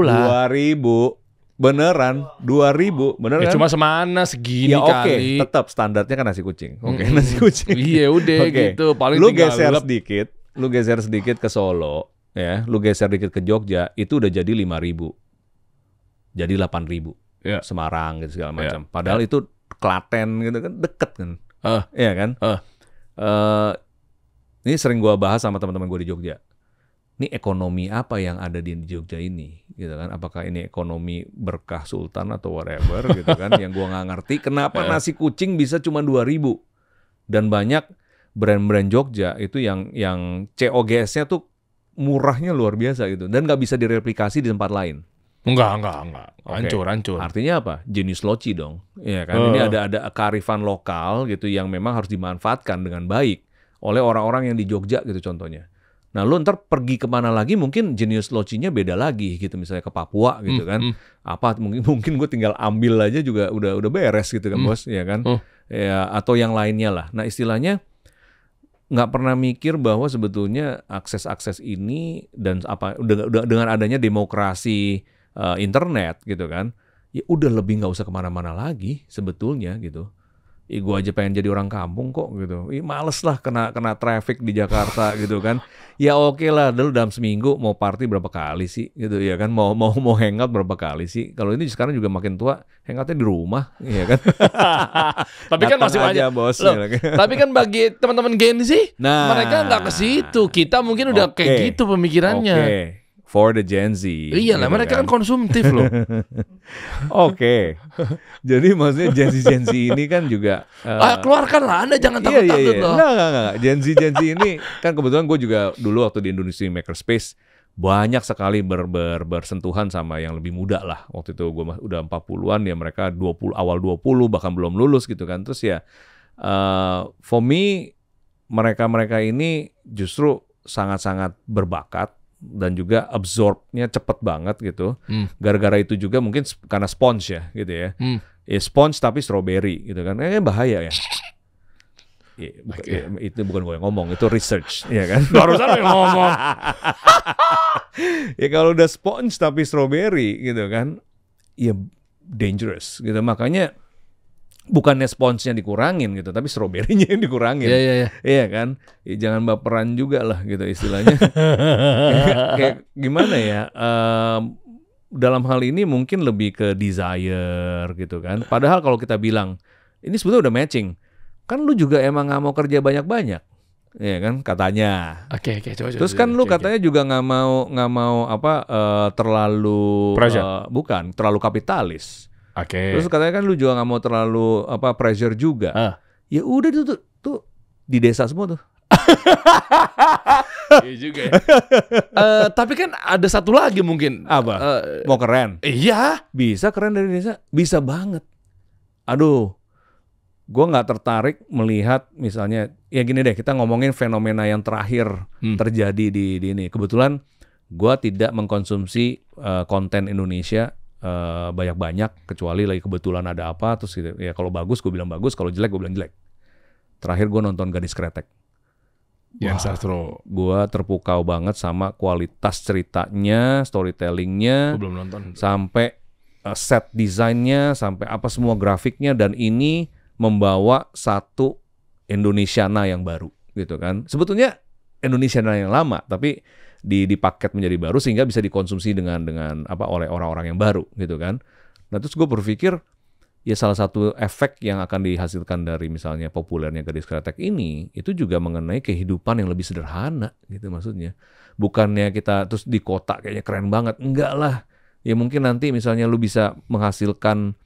lah. 2.000 beneran, 2.000 beneran. Ya cuma semana segini ya, kali. Tetap standarnya kan nasi kucing. Nasi kucing. Iya udah gitu. Paling lu geser sedikit ke Solo, ya. Lu geser dikit ke Jogja, itu udah jadi 5.000, jadi 8.000. Semarang gitu segala macam. Padahal itu Klaten gitu kan deket kan. Iya kan. Ini sering gue bahas sama teman-teman gue di Jogja. Ini ekonomi apa yang ada di Jogja ini, gitu kan? Apakah ini ekonomi berkah Sultan atau whatever, gitu kan? Yang gue nggak ngerti. Kenapa nasi kucing bisa cuma 2.000? Dan banyak brand-brand Jogja itu yang COGS-nya tuh murahnya luar biasa gitu, dan nggak bisa direplikasi di tempat lain. Enggak. Hancur. Artinya apa? Jenius loci dong. Iya kan? Ini ada kearifan lokal gitu yang memang harus dimanfaatkan dengan baik oleh orang-orang yang di Jogja gitu contohnya. Nah, lu ntar pergi kemana lagi mungkin jenius locinya beda lagi gitu, misalnya ke Papua gitu kan. Apa mungkin gue tinggal ambil aja juga udah beres gitu kan, Bos, ya kan? Ya atau yang lainnya lah. Nah, istilahnya nggak pernah mikir bahwa sebetulnya akses ini dan apa dengan adanya demokrasi internet gitu kan, ya udah lebih nggak usah kemana-mana lagi sebetulnya gitu. Gue aja pengen jadi orang kampung kok gitu. Males lah kena traffic di Jakarta gitu kan. Ya oke lah, dulu dalam seminggu mau party berapa kali sih gitu ya kan. Mau hangout berapa kali sih. Kalau ini sekarang juga makin tua, hangoutnya di rumah ya kan. Tapi kan masih banyak bos. Loh, tapi kan bagi teman-teman Gen Z, mereka nggak ke situ. Kita mungkin udah kayak gitu pemikirannya. For the Gen Z. Iyalah, gitu mereka kan konsumtif loh. Oke. Jadi maksudnya Gen Z ini kan juga keluarkanlah, Anda jangan takut-takut loh. Enggak. Gen Z ini kan kebetulan gue juga dulu waktu di Indonesia Makerspace banyak sekali bersentuhan sama yang lebih muda lah. Waktu itu gue udah 40-an ya, mereka awal 20 bahkan belum lulus gitu kan. Terus ya for me mereka ini justru sangat-sangat berbakat dan juga absorbnya cepet banget gitu. Gara-gara itu juga mungkin karena sponge ya gitu ya. Ya sponge tapi strawberry gitu kan. Bahaya ya. Itu bukan gue yang ngomong, itu research ya kan. Barusan yang ngomong. Ya kalau udah sponge tapi strawberry gitu kan, ya dangerous gitu. Makanya bukannya sponsnya dikurangin gitu, tapi stroberinya yang dikurangin. Iya kan? Ya, jangan baperan juga lah gitu istilahnya. kayak gimana ya? Dalam hal ini mungkin lebih ke desire gitu kan. Padahal kalau kita bilang ini sebetulnya udah matching, kan lu juga emang nggak mau kerja banyak-banyak. ya kan katanya. Oke, coba. Terus kan lu katanya juga nggak mau terlalu bukan terlalu kapitalis. Oke. Terus katanya kan lu juga nggak mau terlalu pressure juga. Ya udah tuh di desa semua tuh. Iya juga ya. Tapi kan ada satu lagi mungkin. Apa? Mau keren? Iya. Bisa keren dari desa? Bisa banget. Aduh, gue nggak tertarik melihat misalnya, ya gini deh, kita ngomongin fenomena yang terakhir terjadi di ini. Kebetulan gue tidak mengkonsumsi konten Indonesia banyak-banyak, kecuali lagi kebetulan ada apa, terus gitu. Ya kalau bagus gue bilang bagus, kalau jelek gue bilang jelek. Terakhir gue nonton Gadis Kretek. Yan Sastro. Gue terpukau banget sama kualitas ceritanya, storytellingnya, belum nonton. Sampai set desainnya, sampai apa semua grafiknya, dan ini membawa satu Indonesiana yang baru, gitu kan. Sebetulnya Indonesiana yang lama, tapi dipaket menjadi baru sehingga bisa dikonsumsi dengan oleh orang-orang yang baru, gitu kan. Nah terus gue berpikir, ya salah satu efek yang akan dihasilkan dari misalnya populernya Gadis Kretek ini itu juga mengenai kehidupan yang lebih sederhana gitu maksudnya. Bukannya kita terus di kota kayaknya keren banget, enggak lah. Ya mungkin nanti misalnya lu bisa menghasilkan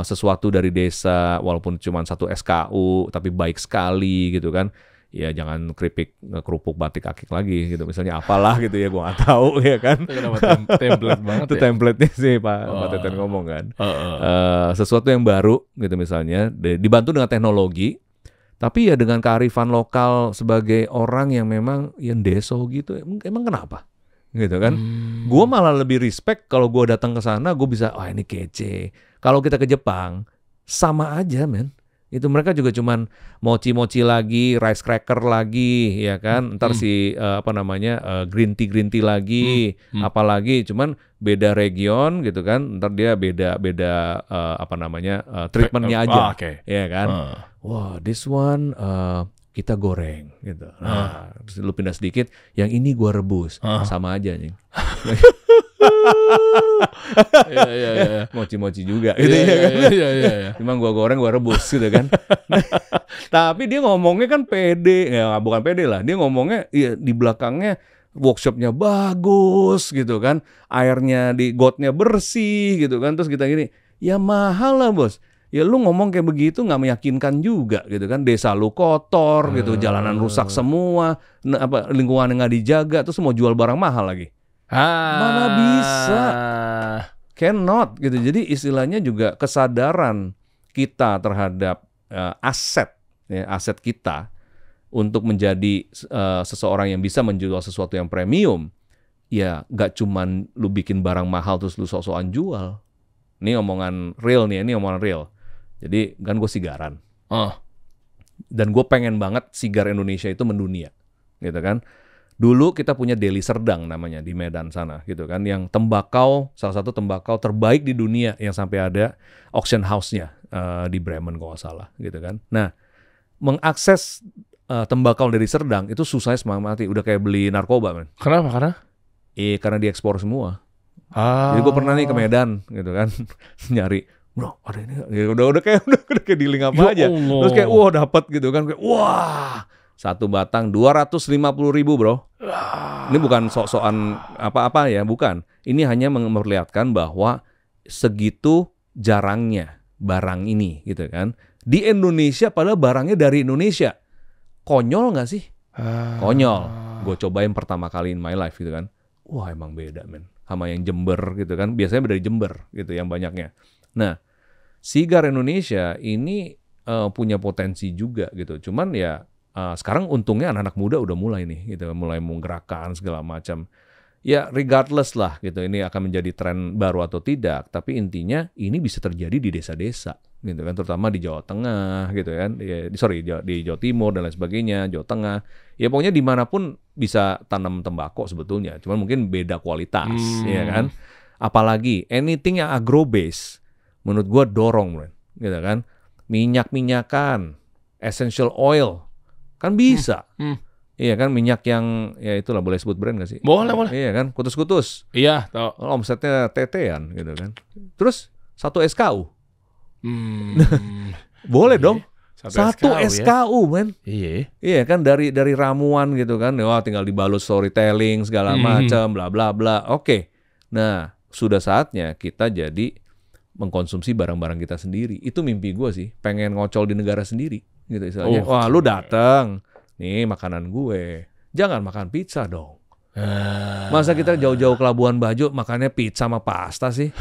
sesuatu dari desa walaupun cuma 1 SKU tapi baik sekali gitu kan. Ya jangan kerupuk batik akik lagi gitu misalnya apalah gitu ya gua nggak tahu ya kan. Template banget itu ya. Template-nya sih Pak Teten ngomong kan. Sesuatu yang baru gitu misalnya dibantu dengan teknologi tapi ya dengan kearifan lokal sebagai orang yang memang yang deso gitu emang kenapa gitu kan. Gua malah lebih respect kalau gua datang ke sana gua bisa ini kece. Kalau kita ke Jepang sama aja men. Itu mereka juga cuman mochi-mochi lagi, rice cracker lagi, ya kan? Ntar green tea lagi, apalagi cuman beda region gitu kan? Ntar dia beda treatmentnya aja, ya kan? Wah, this one kita goreng gitu. Nah, terus lu pindah sedikit, yang ini gua rebus, sama aja nih. Iya. Mochi-mochi juga gitu ya kan. Iya. Cuma gua goreng, gua rebus gitu kan. Tapi dia ngomongnya kan pede, ya bukan pede lah. Dia ngomongnya ya, di belakangnya workshopnya bagus gitu kan. Airnya di gotnya bersih gitu kan. Terus kita gini, ya mahal lah bos. Ya lu ngomong kayak begitu nggak meyakinkan juga gitu kan. Desa lu kotor gitu, jalanan rusak semua, lingkungan nggak dijaga, terus mau jual barang mahal lagi. Mana bisa, cannot gitu. Jadi istilahnya juga kesadaran kita terhadap aset kita untuk menjadi seseorang yang bisa menjual sesuatu yang premium. Ya nggak cuman lu bikin barang mahal terus lu sok-sokan jual. Ini omongan real nih, ini omongan real. Jadi kan gue sigaran, dan gue pengen banget sigar Indonesia itu mendunia, gitu kan. Dulu kita punya Deli Serdang namanya di Medan sana gitu kan, yang tembakau, salah satu tembakau terbaik di dunia yang sampai ada auction house-nya di Bremen kalau nggak salah gitu kan. Nah, mengakses tembakau dari Serdang itu susahnya setengah mati, udah kayak beli narkoba man. Kenapa? Karena diekspor semua. Jadi gue pernah nih ke Medan gitu kan, nyari, bro ada ini, ya, udah kayak dealing apa aja, terus kayak dapat gitu kan, kayak satu batang 250.000 bro. Ini bukan sok-sokan apa-apa ya, bukan. Ini hanya memperlihatkan bahwa segitu jarangnya barang ini gitu kan. Di Indonesia padahal barangnya dari Indonesia. Konyol nggak sih? Konyol. Gue cobain pertama kali in my life gitu kan. Wah emang beda men. Sama yang Jember gitu kan. Biasanya dari Jember gitu yang banyaknya. Nah, sigar Indonesia ini punya potensi juga gitu. Cuman ya sekarang untungnya anak-anak muda udah mulai nih gitu, mulai menggerakkan segala macam. Ya regardless lah gitu, ini akan menjadi tren baru atau tidak, tapi intinya ini bisa terjadi di desa-desa gitu kan, terutama di Jawa Tengah gitu kan, di Jawa Timur dan lain sebagainya, Jawa Tengah. Ya pokoknya dimanapun bisa tanam tembakau sebetulnya, cuman mungkin beda kualitas, ya kan. Apalagi anything yang agro base, menurut gua dorong, gitu kan. Minyak-minyakan, essential oil. Kan bisa. Iya kan, minyak yang ya itulah, boleh sebut brand gak sih? Boleh. Iya kan, kutus-kutus. Iya, tahu. Omsetnya tetean gitu kan. Terus 1 SKU. Boleh dong. Satu SKU men. Iya kan dari ramuan gitu kan. Wah, tinggal dibalut storytelling segala macam bla bla bla. Oke. Nah, sudah saatnya kita jadi mengkonsumsi barang-barang kita sendiri. Itu mimpi gue sih, pengen ngocol di negara sendiri gitu istilahnya. Wah, lu datang, nih makanan gue. Jangan makan pizza dong. Masa kita jauh-jauh ke Labuan Bajo makannya pizza sama pasta sih?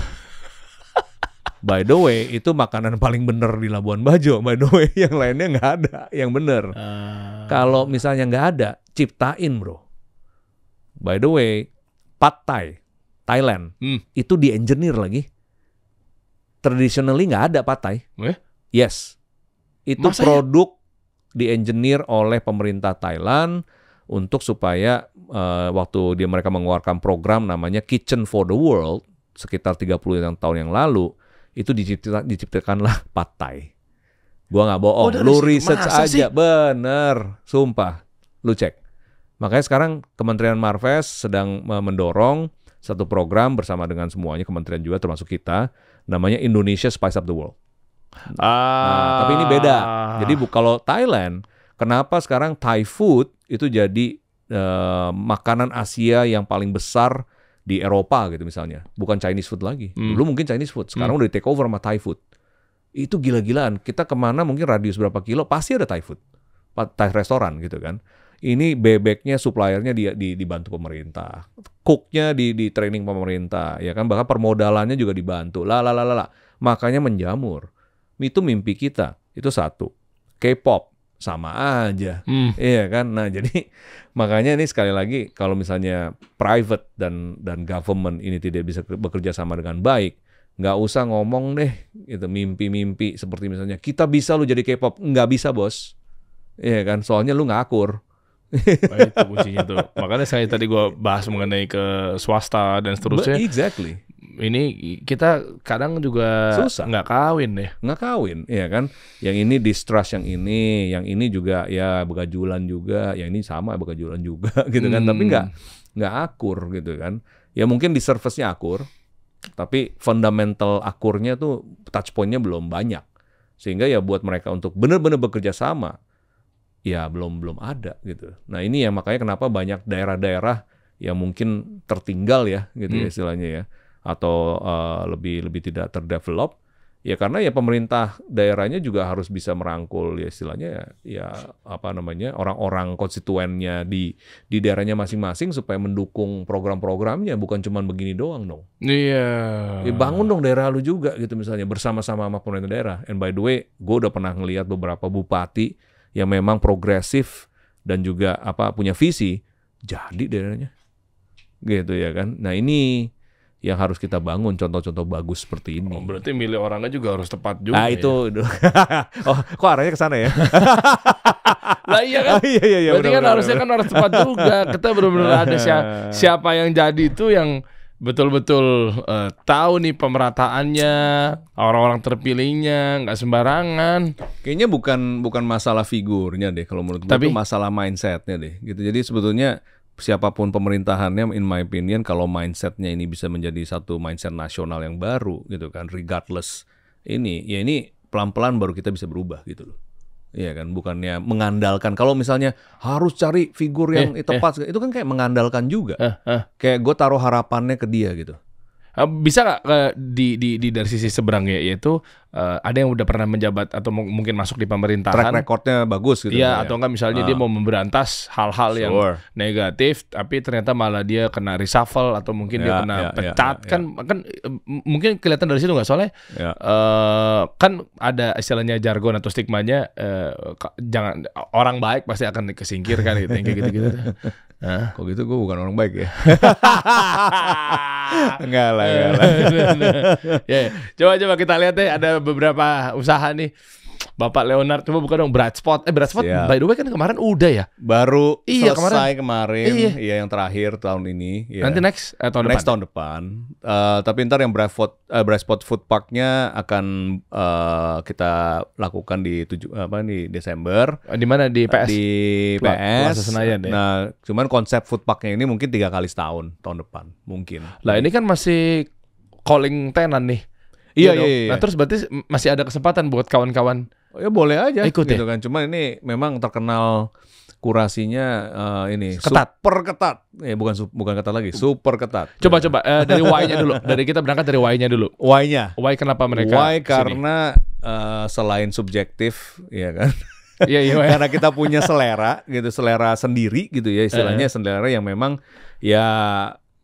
By the way, itu makanan paling bener di Labuan Bajo. By the way, yang lainnya nggak ada yang bener. Kalau misalnya nggak ada, ciptain bro. By the way, Pad Thai, Thailand, itu di-engineer lagi. Traditionally nggak ada Pad Thai. Yes, itu produk di-engineer oleh pemerintah Thailand untuk supaya waktu mereka mengeluarkan program namanya Kitchen for the World sekitar 30 tahun yang lalu, itu diciptakanlah Pad Thai. Gua nggak bohong, lu research aja, sih? Bener, sumpah, lu cek. Makanya sekarang Kementerian Marves sedang mendorong satu program bersama dengan semuanya kementerian juga termasuk kita, namanya Indonesia Spice Up the World. Nah, tapi ini beda. Jadi kalau Thailand, kenapa sekarang Thai food itu jadi makanan Asia yang paling besar di Eropa gitu misalnya, bukan Chinese food lagi. Dulu mungkin Chinese food, sekarang udah di take over sama Thai food. Itu gila-gilaan. Kita kemana mungkin radius berapa kilo pasti ada Thai food, Thai restoran gitu kan. Ini bebeknya, suppliernya dibantu pemerintah, cooknya di training pemerintah, ya kan. Bahkan permodalannya juga dibantu. Makanya menjamur. Itu mimpi kita. Itu satu. K-pop sama aja, iya kan. Nah jadi makanya ini sekali lagi kalau misalnya private dan government ini tidak bisa bekerja sama dengan baik, nggak usah ngomong deh itu mimpi-mimpi seperti misalnya kita bisa lu jadi K-pop, nggak bisa bos, iya kan. Soalnya lu nggak akur. Itu kuncinya tuh. Makanya saya tadi gue bahas mengenai ke swasta dan seterusnya. Exactly. Ini kita kadang juga susah, nggak kawin deh. Nggak kawin, ya kan. Yang ini distrust yang ini juga ya begajulan juga, yang ini sama begajulan juga gitu kan. Tapi nggak akur gitu kan. Ya mungkin di surface-nya akur, tapi fundamental akurnya tuh touch point-nya belum banyak. Sehingga ya buat mereka untuk benar-benar bekerja sama, ya belum ada gitu. Nah ini ya makanya kenapa banyak daerah-daerah yang mungkin tertinggal ya gitu ya istilahnya ya, atau lebih tidak terdevelop ya, karena ya pemerintah daerahnya juga harus bisa merangkul ya istilahnya ya apa namanya orang-orang konstituennya di daerahnya masing-masing supaya mendukung program-programnya, bukan cuma begini doang dong. Iya. Ya bangun dong daerah lu juga gitu misalnya bersama-sama sama pemerintah daerah. And by the way, gue udah pernah ngelihat beberapa bupati yang memang progresif dan juga punya visi, jadi daerahnya gitu ya kan. Nah ini yang harus kita bangun contoh-contoh bagus seperti ini. Berarti milih orangnya juga harus tepat juga. Nah itu oh kok arahnya ke sana ya? Lah iya kan. Iya, berarti kan harusnya kan harus tepat juga. Kita benar-benar ada siapa yang jadi itu yang betul-betul tahu nih pemerataannya, orang-orang terpilihnya, nggak sembarangan. Kayaknya bukan masalah figurnya deh kalau menurut gue, itu masalah mindsetnya deh gitu. Jadi sebetulnya siapapun pemerintahannya, in my opinion, kalau mindsetnya ini bisa menjadi satu mindset nasional yang baru gitu kan, regardless ini pelan-pelan baru kita bisa berubah gitu loh. Iya kan, bukannya mengandalkan. Kalau misalnya harus cari figur yang tepat, itu kan kayak mengandalkan juga. Kayak gue taruh harapannya ke dia gitu. Bisa nggak di dari sisi seberangnya, yaitu ada yang udah pernah menjabat atau mungkin masuk di pemerintahan, track recordnya bagus gitu. Iya, atau enggak misalnya dia mau memberantas hal-hal yang negatif, tapi ternyata malah dia kena reshuffle atau mungkin dia kena pecat. Kan mungkin kelihatan dari situ nggak, soalnya kan ada istilahnya jargon atau stigmanya, jangan orang baik pasti akan kesingkirkan gitu, kayak gitu-gitu. Kok gitu gue bukan orang baik ya? Enggak lah. Ya, coba kita lihat deh, ada beberapa usaha nih. Bapak Leonard, coba buka dong Bright Spot. Bright Spot by the way kan kemarin udah ya? Baru selesai kemarin. Iya, yang terakhir tahun ini. Iya. Nanti next tahun depan. Tapi ntar yang Bright Spot Food Park-nya akan kita lakukan di Desember. Di mana? Di PS? Di PS. Plaza Senayan ya? Nah, cuman konsep food park-nya ini mungkin 3 kali setahun, tahun depan mungkin. Lah ini kan masih calling tenant nih. Iya. Nah terus berarti masih ada kesempatan buat kawan-kawan. Ya boleh aja ikut gitu ya? kan. Cuma ini memang terkenal kurasinya ini ketat. super ketat. Bukan ketat lagi, super ketat. Coba dari why-nya dulu. Dari kita berangkat dari why-nya dulu. Why-nya. Why kenapa mereka Why kesini? karena selain subjektif, ya kan. Iya. Karena kita punya selera gitu, selera sendiri gitu ya istilahnya, selera yang memang ya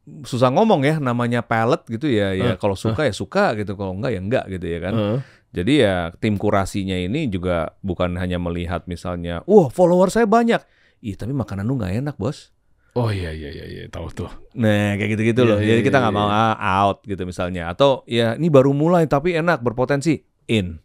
susah ngomong ya, namanya palette gitu ya. Ya kalau suka ya suka gitu, kalau enggak ya enggak gitu ya kan. Jadi ya tim kurasinya ini juga bukan hanya melihat misalnya, wah follower saya banyak, tapi makanan lu nggak enak bos. Oh iya, tahu tuh. Nah kayak gitu-gitu loh. Jadi kita nggak mau out gitu misalnya. Atau ya ini baru mulai tapi enak, berpotensi, in.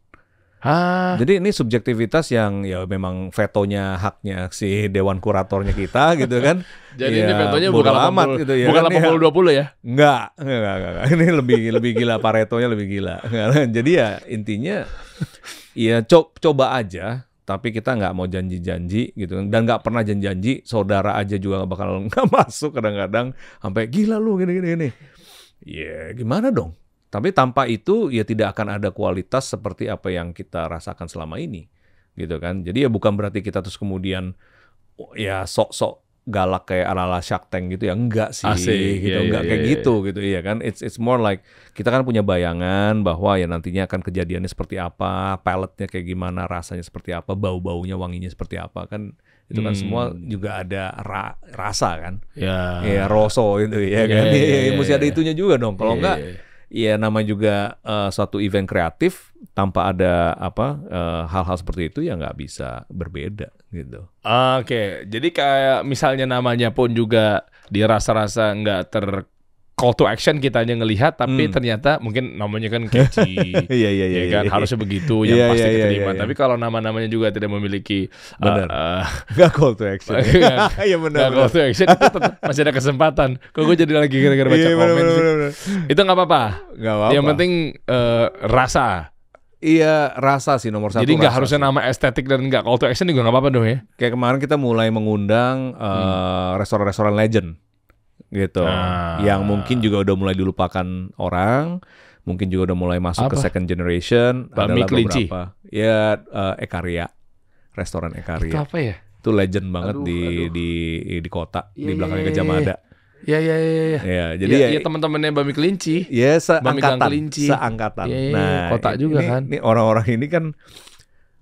Jadi ini subjektivitas yang ya memang vetonya, haknya si dewan kuratornya kita gitu kan. Jadi ini vetonya bukan 80 gitu ya. Bukan 80-20 ya? Enggak. Ini lebih gila, Paretonya lebih gila. Jadi ya intinya ya coba aja, tapi kita nggak mau janji-janji gitu, dan nggak pernah janji-janji. Saudara aja juga nggak masuk kadang-kadang sampai gila lu gini. Ya gimana dong? Tapi tanpa itu ya tidak akan ada kualitas seperti apa yang kita rasakan selama ini, gitu kan. Jadi ya bukan berarti kita terus kemudian ya sok-sok galak kayak ala-ala Shark Tank gitu ya, enggak sih. Asik, gitu, enggak kayak gitu ya kan. It's more like kita kan punya bayangan bahwa ya nantinya akan kejadiannya seperti apa, palette-nya kayak gimana, rasanya seperti apa, bau-baunya, wanginya seperti apa kan. Itu kan semua juga ada rasa kan. Ya roso itu ya kan. Mesti ada itunya juga dong. Kalau enggak ya nama juga suatu event kreatif tanpa ada hal-hal seperti itu ya nggak bisa berbeda gitu. Oke, jadi kayak misalnya namanya pun juga dirasa-rasa nggak call to action kita hanya ngelihat, tapi ternyata mungkin namanya kan catchy, iya kan harusnya begitu yang pasti diterima. Tapi kalau nama-namanya juga tidak memiliki nggak call to action, iya benar. Call to action itu masih ada kesempatan. Kok gue jadi lagi gara-gara baca komen sih? Itu nggak apa-apa. Yang penting rasa. Iya, rasa sih nomor satu. Jadi nggak harusnya nama estetik dan nggak call to action juga nggak apa-apa dong ya. Kayak kemarin kita mulai mengundang restoran-restoran legend gitu, yang mungkin juga udah mulai dilupakan orang, mungkin juga udah mulai masuk ke second generation. Bami Kelinci. Ya Ekaria, restoran Ekaria. Itu apa ya? Itu legend banget di kota, di belakangnya Gajah Mada. Iya. Jadi ya teman-temannya Bami Kelinci. Ya seangkatan. Nah, kota juga kan. Ini orang-orang ini kan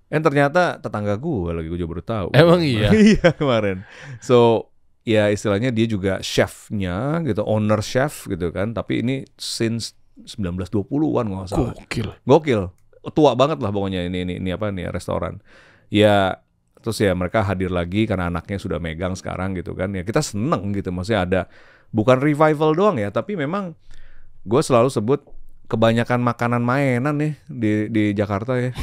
ternyata tetangga gue juga baru tahu. Emang iya. Iya kemarin. So ya istilahnya dia juga chefnya gitu, owner chef gitu kan. Tapi ini since 1920-an nggak salah. Gokil. Tua banget lah pokoknya ini apa nih restoran. Ya terus ya mereka hadir lagi karena anaknya sudah megang sekarang gitu kan. Ya kita seneng gitu, maksudnya ada bukan revival doang ya, tapi memang gue selalu sebut kebanyakan makanan mainan nih di Jakarta ya.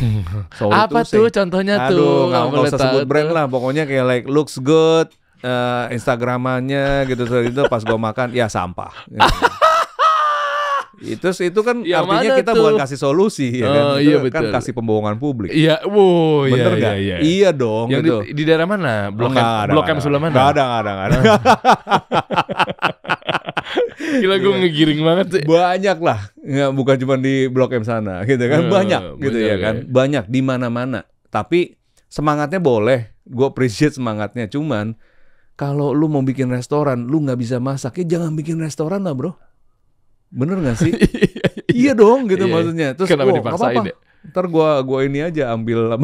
Apa tuh contohnya tuh? Nggak usah sebut brand lah, pokoknya kayak like looks good. Instagramannya gitu pas gue makan ya sampah. Itu kan yang artinya kita bukan kasih solusi ya kan. Iya, kan kasih pembohongan publik. Iya, bener nggak? Iya. Iya dong. Yang gitu. di daerah mana? Blok M sebelah mana? Nggak ada. Gila gue ngegiring banget sih. Banyak lah, ya, bukan cuma di Blok M sana gitu kan, banyak gitu ya kan, banyak di mana-mana. Tapi semangatnya boleh, gue appreciate semangatnya. Cuman kalau lu mau bikin restoran, lu nggak bisa masak, ya jangan bikin restoran lah bro. Bener nggak sih? Iya dong gitu maksudnya. Terus kenapa dipaksain ya? Ntar gua ini aja ambil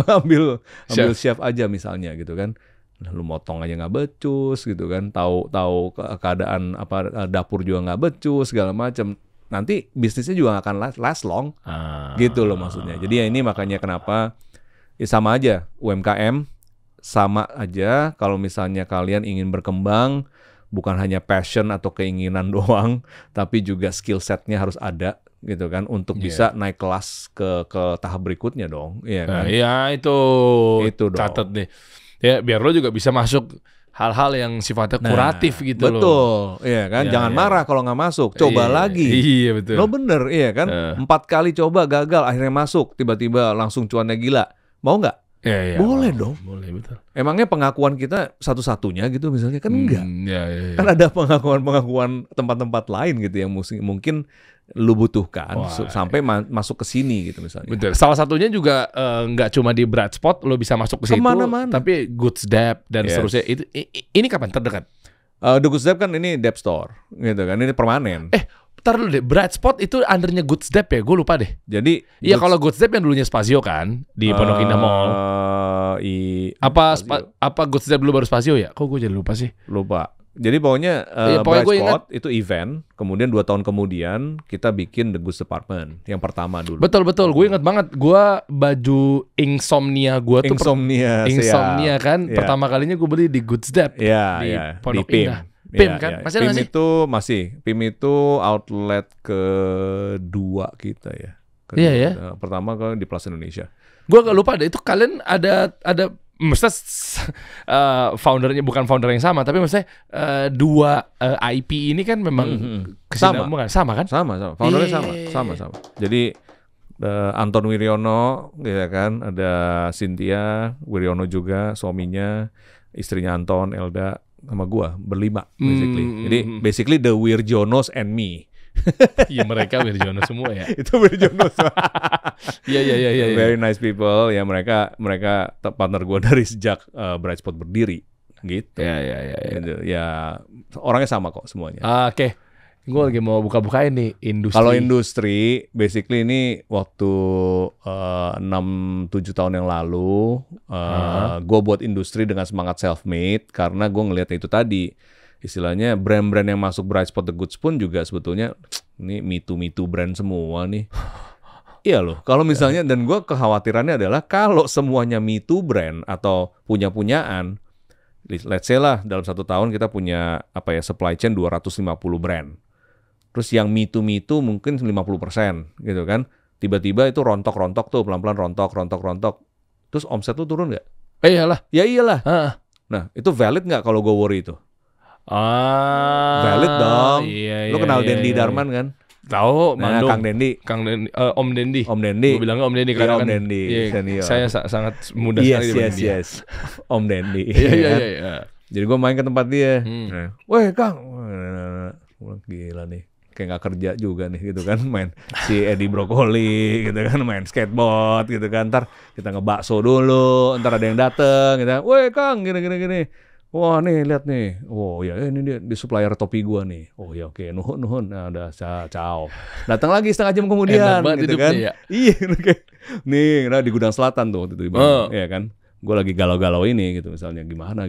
chef aja misalnya gitu kan. Nah, lu motong aja nggak becus gitu kan. Tahu keadaan dapur juga nggak becus segala macam. Nanti bisnisnya juga nggak akan last long. Gitu loh maksudnya. Jadi ya ini makanya kenapa ya sama aja UMKM. Sama aja kalau misalnya kalian ingin berkembang, bukan hanya passion atau keinginan doang, tapi juga skill setnya harus ada gitu kan, untuk bisa naik kelas ke tahap berikutnya dong. Iya kan? Iya itu dong. Catat deh. Ya biar lo juga bisa masuk hal-hal yang sifatnya kuratif gitu loh. Betul, iya kan. Jangan marah kalau nggak masuk. Coba lagi. Iya betul. Lo bener, iya kan. 4 kali coba gagal, akhirnya masuk, tiba-tiba langsung cuannya gila. Mau nggak? Boleh dong. Boleh, betul. Emangnya pengakuan kita satu-satunya gitu misalnya kan enggak. Ya. Kan ada pengakuan tempat-tempat lain gitu yang mungkin lu butuhkan sampai masuk ke sini gitu misalnya. Betul. Salah satunya juga nggak cuma di bright spot lo bisa masuk ke situ, kemana-mana. Tapi Goods Dep dan seterusnya. Ini kapan terdekat? The Goods Dep kan ini Dep Store gitu kan, ini permanen. Ntar dulu deh, Bright Spot itu undernya Goods Dep ya? Gue lupa deh. Jadi iya, kalau Goods Dep yang dulunya Spazio kan di Pondok Indah Mall. Apa Goods Dep dulu baru Spazio ya? Kok gue jadi lupa sih? Lupa. Jadi pokoknya Bright Spot itu event, kemudian 2 tahun kemudian kita bikin The Goods Department yang pertama dulu. Betul. Gue inget banget. Gue baju Insomnia gue tuh Insomnia kan. Pertama kalinya gue beli di Goods Dep di Pondok Indah. PIM kan? Masih ada PIM itu masih. PIM itu outlet kedua kita ya. Iya ya. Pertama kalau di Plaza Indonesia. Gue gak lupa deh, itu kalian ada maksudnya foundernya bukan founder yang sama, tapi maksudnya dua IP ini kan memang sama kan? Sama. Foundernya sama. Jadi Anton Wiryono gitu kan, ada Cynthia Wiryono juga suaminya, istrinya Anton, Elda, sama gua berlima basically. Jadi basically the Wirjonos and me. Iya, mereka Wirjono semua ya. Itu Wirjono. Iya. Very nice people ya, mereka partner gua dari sejak Bright Spot berdiri gitu. Iya. Gitu. Ya orangnya sama kok semuanya. Oke. Gue lagi mau buka-bukain nih industri. Kalau industri, basically ini waktu 6-7 tahun yang lalu, gue buat industri dengan semangat self-made, karena gue ngelihat itu tadi, istilahnya brand-brand yang masuk Bright Spot The Goods pun juga sebetulnya, ini me too brand semua nih. Iya loh, kalau misalnya, dan gue kekhawatirannya adalah kalau semuanya me too brand atau punya-punyaan, let's say lah dalam 1 tahun kita punya supply chain 250 brand. Terus yang me too mungkin 50% gitu kan. Tiba-tiba itu rontok tuh, pelan-pelan rontok. Terus omset lu turun nggak? Iyalah. Ya iyalah. Nah, itu valid nggak kalau gue worry itu? Valid dong. Iya, lu kenal Dendi Darman kan? Tahu, Kang Dendi. Om Dendi. Gue bilangnya Om Dendi karena Om Dendi. Iya, saya sangat mudah sekali dengan dia. Yes. Om Dendi. Iya. Jadi gue main ke tempat dia. Weh Kang, gila nih. Kayak nggak kerja juga nih gitu kan, main si Edi Brokoli gitu kan, main skateboard gitu kan, ntar kita ngebakso dulu, ntar ada yang dateng gitu, weh Kang gini, wah nih lihat nih, oh ya ini dia di supplier topi gua nih, oh ya oke, nuhun, nah udah ciao, datang lagi setengah jam kemudian gitu kan, ya? Iya kayak nih, nah di Gudang Selatan tuh waktu itu, ya kan, gua lagi galau-galau ini gitu misalnya, gimana,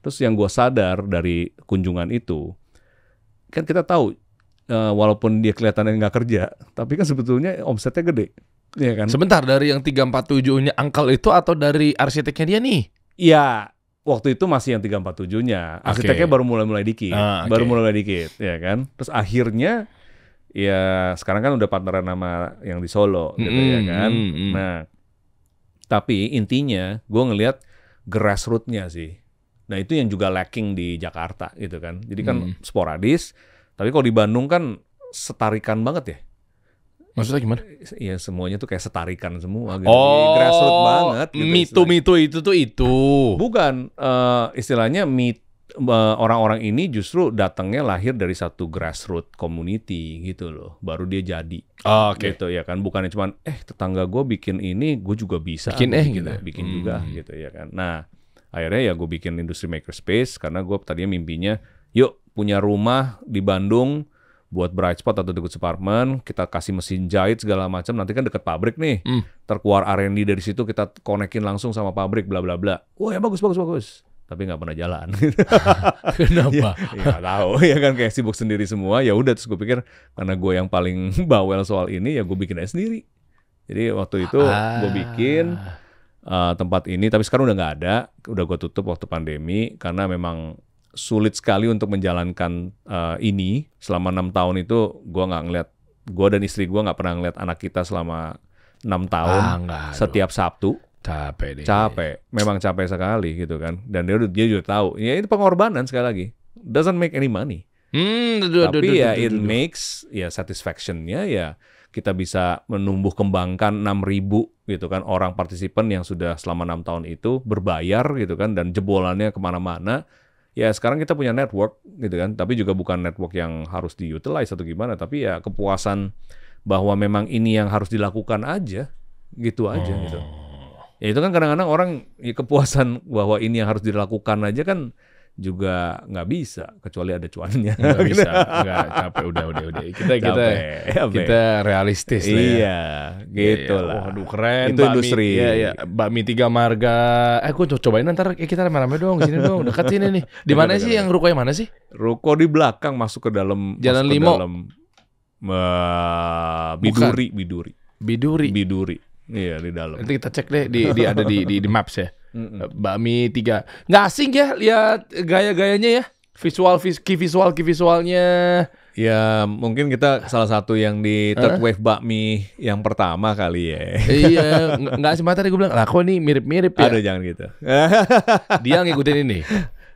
terus yang gua sadar dari kunjungan itu, kan kita tahu. Walaupun dia kelihatannya nggak kerja, tapi kan sebetulnya omsetnya gede, ya kan? Sebentar, dari yang 347-nya angkel itu atau dari arsiteknya dia nih? Iya, waktu itu masih yang 347-nya. Arsiteknya baru mulai dikit, ya kan? Terus akhirnya, ya sekarang kan udah partneran sama yang di Solo, gitu ya kan? Nah, tapi intinya gue ngelihat grassroots-nya sih. Nah itu yang juga lacking di Jakarta, gitu kan? Jadi kan sporadis. Tapi kalau di Bandung kan setarikan banget ya. Maksudnya gimana? Iya semuanya tuh kayak setarikan semua gitu. Grassroots banget gitu. Mito itu. Bukan, istilahnya orang-orang ini justru datangnya lahir dari satu grassroots community gitu loh. Baru dia jadi. Gitu ya kan. Bukannya cuman tetangga gue bikin ini, gue juga bisa. Bikin juga gitu ya kan. Nah akhirnya ya gue bikin industri makerspace karena gue tadinya mimpinya yuk punya rumah di Bandung buat Bright Spot atau The Goods Department, kita kasih mesin jahit segala macam, nanti kan deket pabrik nih, terkeluar R&D dari situ kita konekin langsung sama pabrik bla bla bla. Wah ya bagus, tapi nggak pernah jalan. Kenapa? Ya tahu ya kan kayak sibuk sendiri semua. Ya udah terus gue pikir karena gue yang paling bawel soal ini ya gue bikin aja sendiri. Jadi waktu itu gue bikin tempat ini, tapi sekarang udah nggak ada, udah gue tutup waktu pandemi karena memang sulit sekali untuk menjalankan ini selama 6 tahun itu. Gue nggak ngeliat, gue dan istri gue nggak pernah ngeliat anak kita selama 6 tahun setiap Sabtu. Capek, memang capek sekali gitu kan. Dan dia juga tahu, ya itu pengorbanan sekali lagi. Doesn't make any money. Tapi ya it makes ya satisfaction-nya ya kita bisa menumbuh kembangkan 6.000 gitu kan orang partisipan yang sudah selama 6 tahun itu berbayar gitu kan dan jebolannya kemana-mana. Ya sekarang kita punya network gitu kan, tapi juga bukan network yang harus di-utilize atau gimana, tapi ya kepuasan bahwa memang ini yang harus dilakukan aja, gitu aja gitu. Ya itu kan kadang-kadang orang ya, kepuasan bahwa ini yang harus dilakukan aja kan juga nggak bisa kecuali ada cuannya. Nggak bisa, nggak capek udah. Kita realistis lah ya. Iya, gitu lah. Waduh keren. Itu industri. Iya. Bakmi Tiga Marga. Gue cobain ntar kita rame-rame dong sini dong, dekat sini nih. Di mana sih yang ruko yang mana sih? Ruko di belakang masuk ke dalam Jalan Limo. Biduri. Iya di dalam. Nanti kita cek deh ada di maps ya. Bakmi Tiga. Nggak asing ya lihat gaya-gayanya ya. Visualnya. Ya mungkin kita salah satu yang di third wave bakmi yang pertama kali ya. Iya, nggak semata tadi gue bilang, lah kok nih mirip-mirip ya. Ada jangan gitu. Dia ngikutin ini.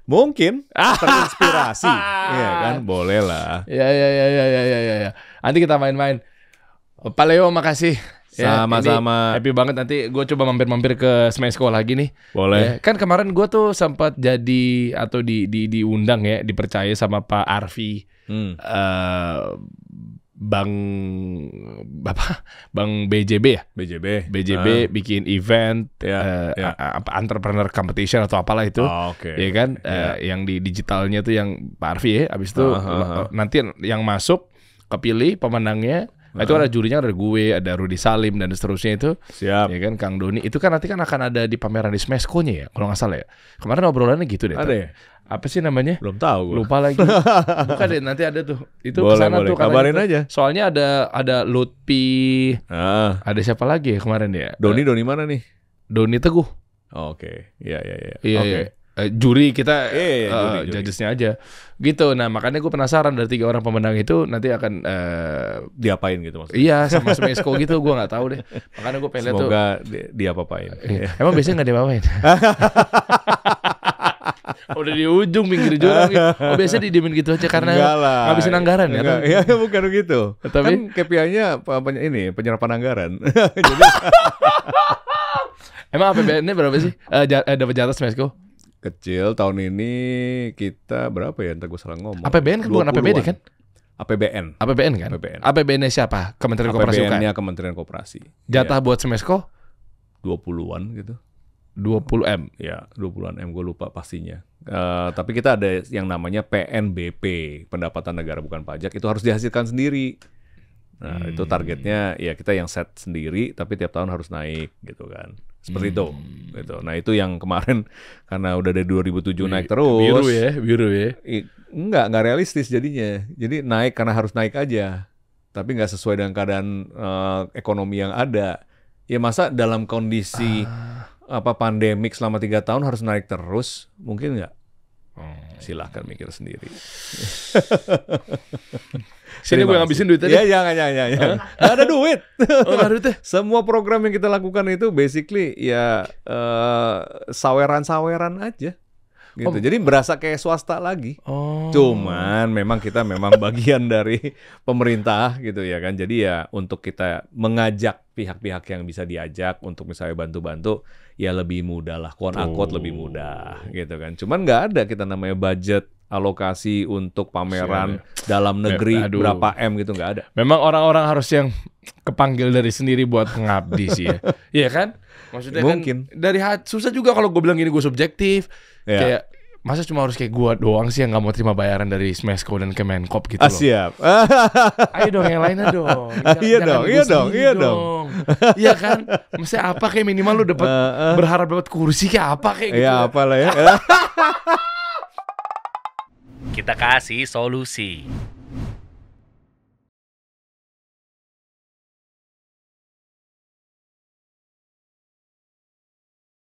Mungkin terinspirasi. Iya kan, boleh lah. Ya. Nanti kita main-main. Pak Leo, makasih. Sama-sama. Happy banget, nanti gue coba mampir-mampir ke Smesco lagi nih. Boleh. Ya, kan kemarin gue tuh sempat jadi atau diundang ya, dipercaya sama Pak Arfi. Bang BJB ya? BJB bikin event entrepreneur competition atau apalah itu. Ya kan? Yang di digitalnya tuh yang Pak Arfi ya. Abis itu nanti yang masuk kepilih pemenangnya. Itu ada jurinya, ada gue, ada Rudy Salim dan seterusnya itu. Siap. Ya kan, Kang Doni. Itu kan nanti kan akan ada di pameran di Smesco-nya ya, kalau nggak salah ya. Kemarin obrolannya gitu deh. Ada ya? Apa sih namanya? Belum tahu gue. Lupa lagi. Bukan deh, nanti ada tuh. Itu kesana tuh. Kabarin aja. Soalnya ada Lutfi. Ada siapa lagi ya kemarin ya? Doni mana nih? Doni Teguh. Oke. Iya. Iya. Juri kita juri. judgesnya aja gitu. Nah makanya gue penasaran dari 3 orang pemenang itu nanti akan diapain gitu maksudnya? Iya sama Smesco gitu, gue nggak tahu deh. Makanya gue pengen lihat tuh. Semoga diapa-apain. Emang biasanya nggak diapa-apain? Udah di ujung pinggir jurang gitu. Biasanya didiemin gitu aja karena ngabisin anggaran ya? Iya bukan begitu. Tapi kan KPI-nya penyerapan anggaran. Jadi emang APBN-nya berapa sih? Dapat jatah Smesco? Kecil tahun ini kita berapa ya? Entar gue salah ngomong. APBN kan bukan APBD kan? APBN kan? APBN-nya siapa? Kementerian Koperasi UKM. APBN-nya Kementerian Koperasi. Jatah buat Smesco? 20-an gitu. 20M. Ya, 20-an M gue lupa pastinya. Tapi kita ada yang namanya PNBP, pendapatan negara bukan pajak, itu harus dihasilkan sendiri. Nah, itu targetnya ya kita yang set sendiri, tapi tiap tahun harus naik gitu kan. Seperti itu gitu. Nah, itu yang kemarin karena udah dari 2007 naik terus. Biru ya. Enggak realistis jadinya. Jadi naik karena harus naik aja. Tapi nggak sesuai dengan keadaan ekonomi yang ada. Ya masa dalam kondisi pandemik selama 3 tahun harus naik terus? Mungkin nggak? Silahkan mikir sendiri. Sini gue ngabisin duit tadi. Ya, jangan. Nggak ada duit. Nggak ada duit. Semua program yang kita lakukan itu basically ya saweran-saweran aja. Gitu. Jadi berasa kayak swasta lagi. Cuman memang kita bagian dari pemerintah gitu ya kan. Jadi ya untuk kita mengajak pihak-pihak yang bisa diajak untuk misalnya bantu-bantu ya lebih mudah lah. Quote-unquote lebih mudah gitu kan. Cuman nggak ada kita namanya budget alokasi untuk pameran dalam negeri berapa M gitu, nggak ada. Memang orang-orang harus yang kepanggil dari sendiri buat ngabdi sih ya. Iya kan? Maksudnya mungkin. Kan dari hati, susah juga kalau gue bilang gini gue subjektif. Kayak masa cuma harus kayak gue doang sih yang nggak mau terima bayaran dari Smesco dan Kemenkop gitu loh. Siap. Ayo dong yang lainnya dong. Iya dong. Iya kan? Maksudnya apa kayak minimal lu dapat berharap dapat kursi kayak apa kayak gitu. Iya apalah ya. Kita kasih solusi.